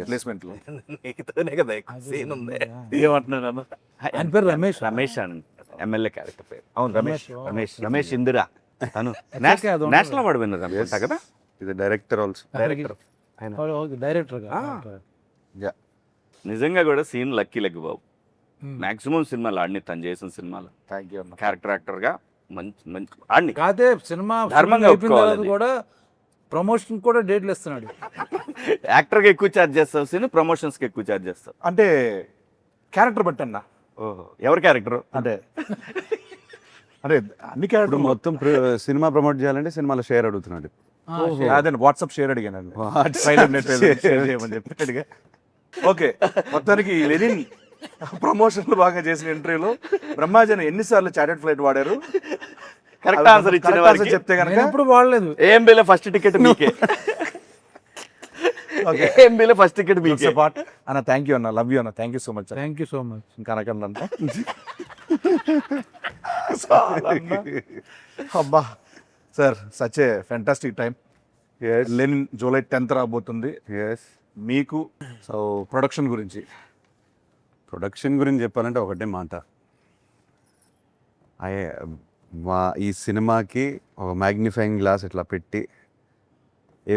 ప్లేస్మెంట్ లో. నీతోనే కదా సీన్ ఉంది. ఏమంటున్నాను, ఆయన పేరు రమేష్ అని ఎమ్మెల్యే క్యారెక్టర్ పేరు. అవును, రమేష్ ఇందిరా. తను అది నేషనల్ అవార్డు విన్నర్ అనుకుంటా కదా. ఇది డైరెక్టర్ ఆల్సో. డైరెక్టర్ డైరెక్టర్ నిజంగా కూడా సీన్ లక్కీ లెగ్ బాబు. Hmm. మాక్సిమం సినిమాలు ఆడిని, తను చేసిన సినిమాలు థ్యాంక్ యూ అన్న. క్యారెక్టర్ యాక్టర్గా మంచి మంచి ఆడిని. కాదే సినిమా ధర్మంగా అయిపోయిన తర్వాత ఒప్పుకోవాలి. కూడా ప్రమోషన్ కూడా డేట్లు ఇస్తున్నాడు. యాక్టర్గా ఎక్కువ ఛార్జ్ చేస్తావు సీన్, ప్రమోషన్స్కి ఎక్కువ ఛార్జ్ చేస్తావు. అంటే క్యారెక్టర్ బట్టి అన్న, ఓహో, ఎవరి క్యారెక్టర్? అంటే అంటే అన్ని ఇప్పుడు క్యారెక్టర్ మొత్తం సినిమా ప్రమోట్ చేయాలంటే సినిమాలో షేర్ అడుగుతున్నాడు. అదే వాట్సాప్ షేర్ అడిగానండి. Silent net share చేయమని చెప్పి అడిగా. ఓకే, మొత్తానికి లెనిన్ ప్రమోషన్లు బాగా చేసిన ఇంటర్వ్యూలో బ్రహ్మాజన్ ఎన్నిసార్లు చార్టెడ్ ఫ్లైట్ వాడారు? కరెక్ట్ ఆన్సర్ ఇచ్చిన Correct వారికి answer చెప్తే నేను కనుక ఎప్పుడు వాడలేదు. ఏఎంబీలో ఫస్ట్ టికెట్ మీకే. ఏఎంబీలో ఫస్ట్ టికెట్ మీకే. పార్ట్ అన్న. థ్యాంక్ యూ అన్న, లవ్ యూ అన్న, thank you so much. Thank you so much. ఇంకా అనకండి అబ్బా sir, such a fantastic time. Lenin July 10th రాబోతుంది. ఎస్. మీకు సో ప్రొడక్షన్ గురించి ప్రొడక్షన్ గురించి చెప్పాలంటే ఒకటే మాట, ఈ సినిమాకి ఒక మ్యాగ్నిఫైయింగ్ గ్లాస్ ఇట్లా పెట్టి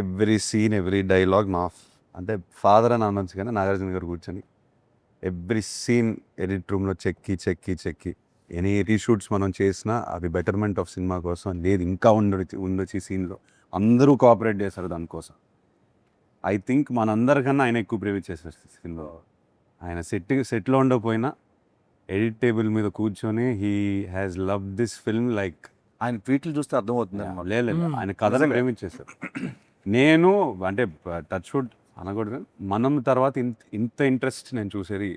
ఎవ్రీ సీన్ ఎవ్రీ డైలాగ్ మా అంటే ఫాదర్ అని అనొచ్చు కానీ నాగార్జున గారు కూర్చొని ఎవ్రీ సీన్ ఎడిట్ రూమ్లో చెక్కి ఎనీ రీషూట్స్ మనం చేసినా అవి బెటర్మెంట్ ఆఫ్ సినిమా కోసం, లేదు ఇంకా ఉండొచ్చు ఈ సీన్లో, అందరూ కోఆపరేట్ చేశారు దానికోసం. ఐ థింక్ మనందరికన్నా ఆయన ఎక్కువ ప్రేమించేసారు చేశారు సినిమాలో. ఆయన సెట్లో ఉండకపోయినా ఎడిట్ టేబుల్ మీద కూర్చొని he has love this film like. ఆయన ట్వీట్లు చూస్తే అర్థమవుతుంది. లేదు ఆయన కథను ప్రేమించేశారు. నేను అంటే టచ్ వుడ్ అనకూడదు, మనం తర్వాత ఇంత ఇంట్రెస్ట్ నేను చూసేది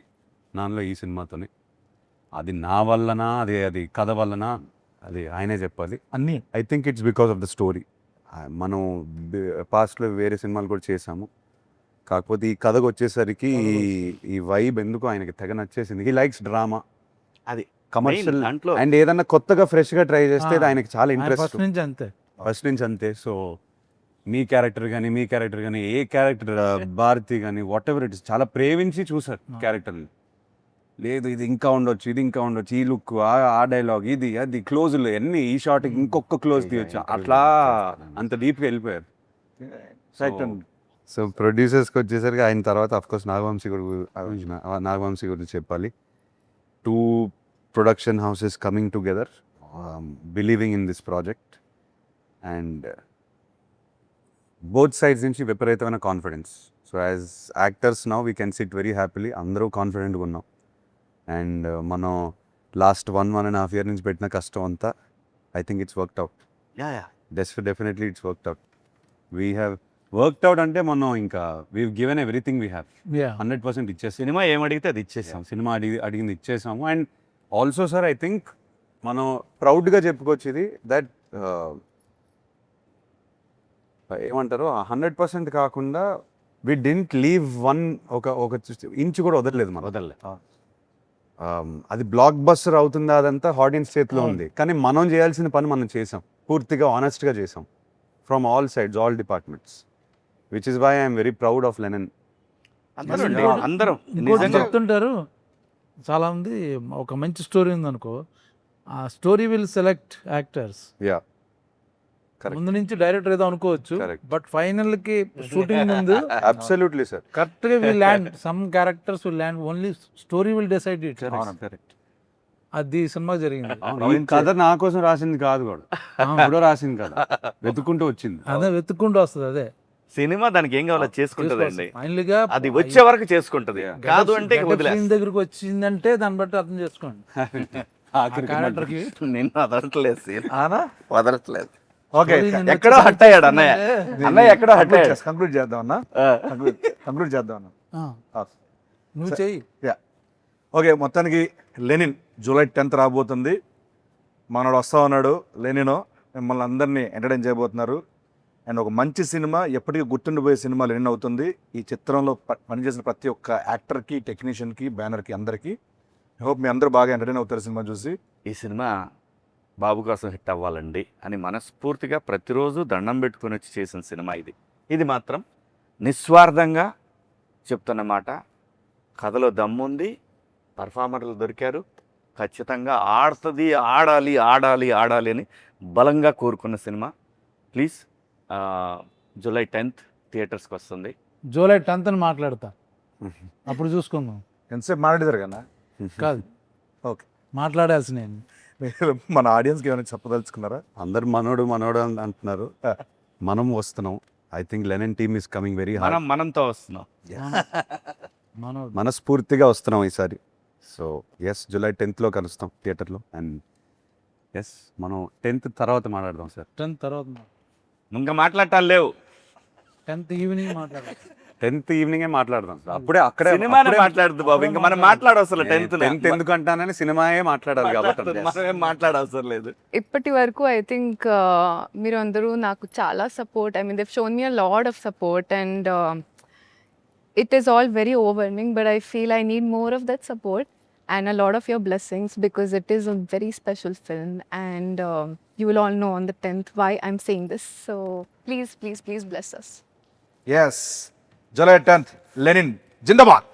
నాలో ఈ సినిమాతోనే. అది నా వల్లనా, అది కథ వల్లనా, అది ఆయనే చెప్పాలి. అన్నీ I think it's because of the story. మనం పాస్ట్లో వేరే సినిమాలు కూడా చేసాము, కాకపోతే ఈ కథకు వచ్చేసరికి ఈ వైబ్ ఎందుకు ఆయనకి తెగ నచ్చేసింది. హీ లైక్స్ డ్రామా, అది కమర్షియల్ దాంట్లో అండ్ ఏదన్నా కొత్తగా ఫ్రెష్గా ట్రై చేస్తే అది ఆయనకి చాలా ఇంట్రెస్ట్ ఫస్ట్ నుంచి అంతే. ఫస్ట్ నుంచి అంతే. సో మీ క్యారెక్టర్ కానీ ఏ క్యారెక్టర్ భారతి కానీ వాట్ ఎవర్ ఇట్ ఇస్ చాలా ప్రేమించి చూసారు క్యారెక్టర్ని. లేదు ఇది ఇంకా ఉండొచ్చు, ఈ లుక్, ఆ డైలాగ్, ఇది అది క్లోజ్లు అన్ని, ఈ షార్ట్ ఇంకొక క్లోజ్ తీయొచ్చు, అట్లా అంత డీప్గా వెళ్ళిపోయారు. సో ప్రొడ్యూసర్స్కి వచ్చేసరికి ఆయన తర్వాత అఫ్కోర్స్ నాగవంశీ గురించి చెప్పాలి. 2 production houses coming together, believing in this project, and both sides నుంచి విపరీతమైన confidence. So as actors now we can SIT very happily, అందరూ కాన్ఫిడెంట్గా ఉన్నాం. అండ్ మనం లాస్ట్ 1.5 year నుంచి పెట్టిన కష్టం అంతా I think it's worked out. Definitely it's worked out. We have worked out అంటే మనం ఇంకా we given everything we have 100% ఇచ్చేసాం. సినిమా ఏమడిగితే అది ఇచ్చేసాం. సినిమా అడిగింది ఇచ్చేసాము. And also sir I think మనం ప్రౌడ్గా చెప్పుకోవచ్చు ఇది దట్ ఏమంటారు 100% కాకుండా వి డింట్ లీవ్ ఒక ఇంచు కూడా వదలలేదు మనం. అది బ్లాక్ బస్టర్ అవుతుందా అదంతా ఆడియన్స్ చేతిలో ఉంది, కానీ మనం చేయాల్సిన పని మనం చేసాం, పూర్తిగా ఆనెస్ట్గా చేసాం from all sides, all departments, which is why I'm very proud of Lenin. అందరం ఇంకోటి నిజంగా చెప్తుంటారు చాలా మంది, ఒక మంచి స్టోరీ ఉందనుకో, ఆ story will select actors. Yeah Correct. ముందు నుంచి డైరెక్టర్ ఏదో అనుకోవచ్చు, Correct. బట్ ఫైనల్ కి షూటింగ్ ముందు అబ్సల్యూట్లీ సార్. కరెక్ట్ గా will land, some characters will land, only story will decide it. అది సినిమా జరిగింది. ఈ కథ నా కోసం రాసింది కాదు కూడా, ఎప్పుడో రాసింది కదా, వెతుక్కుంటూ వచ్చింది. అదే వెతుక్కుంటూ వస్తుంది. అదే సినిమా దానికి ఏం కావాలో చేసుకుంటదండి, ఫైనల్ గా అది వచ్చే వరకు చేసుకుంటది, కాదు అంటే దగ్గరకు వచ్చిందంటే దాన్ని బట్టి అర్థం చేసుకోండి. క్యారెక్టర్ కి నిన్ను వదలట్లేదు సీన్, ఆనా వదలట్లేదు. ఓకే, ఎక్కడో హట్ అయ్యాడు అన్నయ్య, అన్నయ్య ఎక్కడో హట్ అయ్యాడు. కంక్లూడ్ చేద్దాం అన్న, కంక్లూడ్ చేద్దాం అన్న. నువ్వు చెయ్యి. ఓకే, మొత్తానికి లెనిన్ జూలై 10th రాబోతుంది. మనోడు వస్తా ఉన్నాడు లెనిన్, మిమ్మల్ని అందరినీ ఎంటర్టైన్ చేయబోతున్నారు. అండ్ ఒక మంచి సినిమా, ఎప్పటికీ గుర్తుండిపోయే సినిమా లెనిన్ అవుతుంది. ఈ చిత్రంలో పనిచేసిన ప్రతి ఒక్క యాక్టర్కి, టెక్నీషియన్కి, బ్యానర్కి, అందరికీ ఐ హోప్ మీ అందరూ బాగా ఎంటర్టైన్ అవుతారు సినిమా చూసి. ఈ సినిమా బాబు కోసం హిట్ అవ్వాలండి అని మనస్ఫూర్తిగా ప్రతిరోజు దండం పెట్టుకుని వచ్చి చేసిన సినిమా ఇది. ఇది మాత్రం నిస్వార్థంగా చెప్తున్న మాట. కథలో దమ్ముంది, పర్ఫార్మర్లు దొరికారు, ఖచ్చితంగా ఆడుతుంది, ఆడాలి ఆడాలి ఆడాలి అని బలంగా కోరుకున్న సినిమా. ప్లీజ్ జూలై 10th థియేటర్స్కి వస్తుంది. జూలై 10th అని మాట్లాడతా. అప్పుడు చూసుకుందాం. ఎంతసేపు మాట్లాడేదారు కదా కాదు, ఓకే. మాట్లాడాల్సి నేను. మీరు మన ఆడియన్స్కి ఏమైనా చెప్పదలుచుకున్నారా? అందరు మనోడు అని అంటున్నారు, మనం వస్తున్నాం. I think Lenin team is coming very hard. మనంతో వస్తున్నాం. మనోడు మనస్ఫూర్తిగా వస్తున్నాం ఈసారి. సో ఎస్, July 10th కలుస్తాం థియేటర్లో. అండ్ ఎస్, మనం 10th తర్వాత మాట్లాడదాం సార్. 10th తర్వాత ఇంకా మాట్లాడటాలు లేవు. 10th ఈవినింగ్ మాట్లాడాలి. 10th ఈవినింగే మాట్లాడదాం సార్. అప్పుడే సినిమానే మాట్లాడదు బాబు, ఇంకా మనం మాట్లాడవసరం. 10th ఎందుకంటానని సినిమాయే మాట్లాడాలి కాబట్టి మనం మాట్లాడవసరం లేదు. ఇప్పటి వరకు ఐ థింక్ మీరు అందరూ నాకు చాలా support, I mean దెవ్ shown me a lot of support and it is all very overwhelming, but I feel I need more of that support and a lot of your blessings because it is a very special film and you will all know on the 10th why I'm saying this. So please bless us. Yes, July 10th Lenin Zindabad.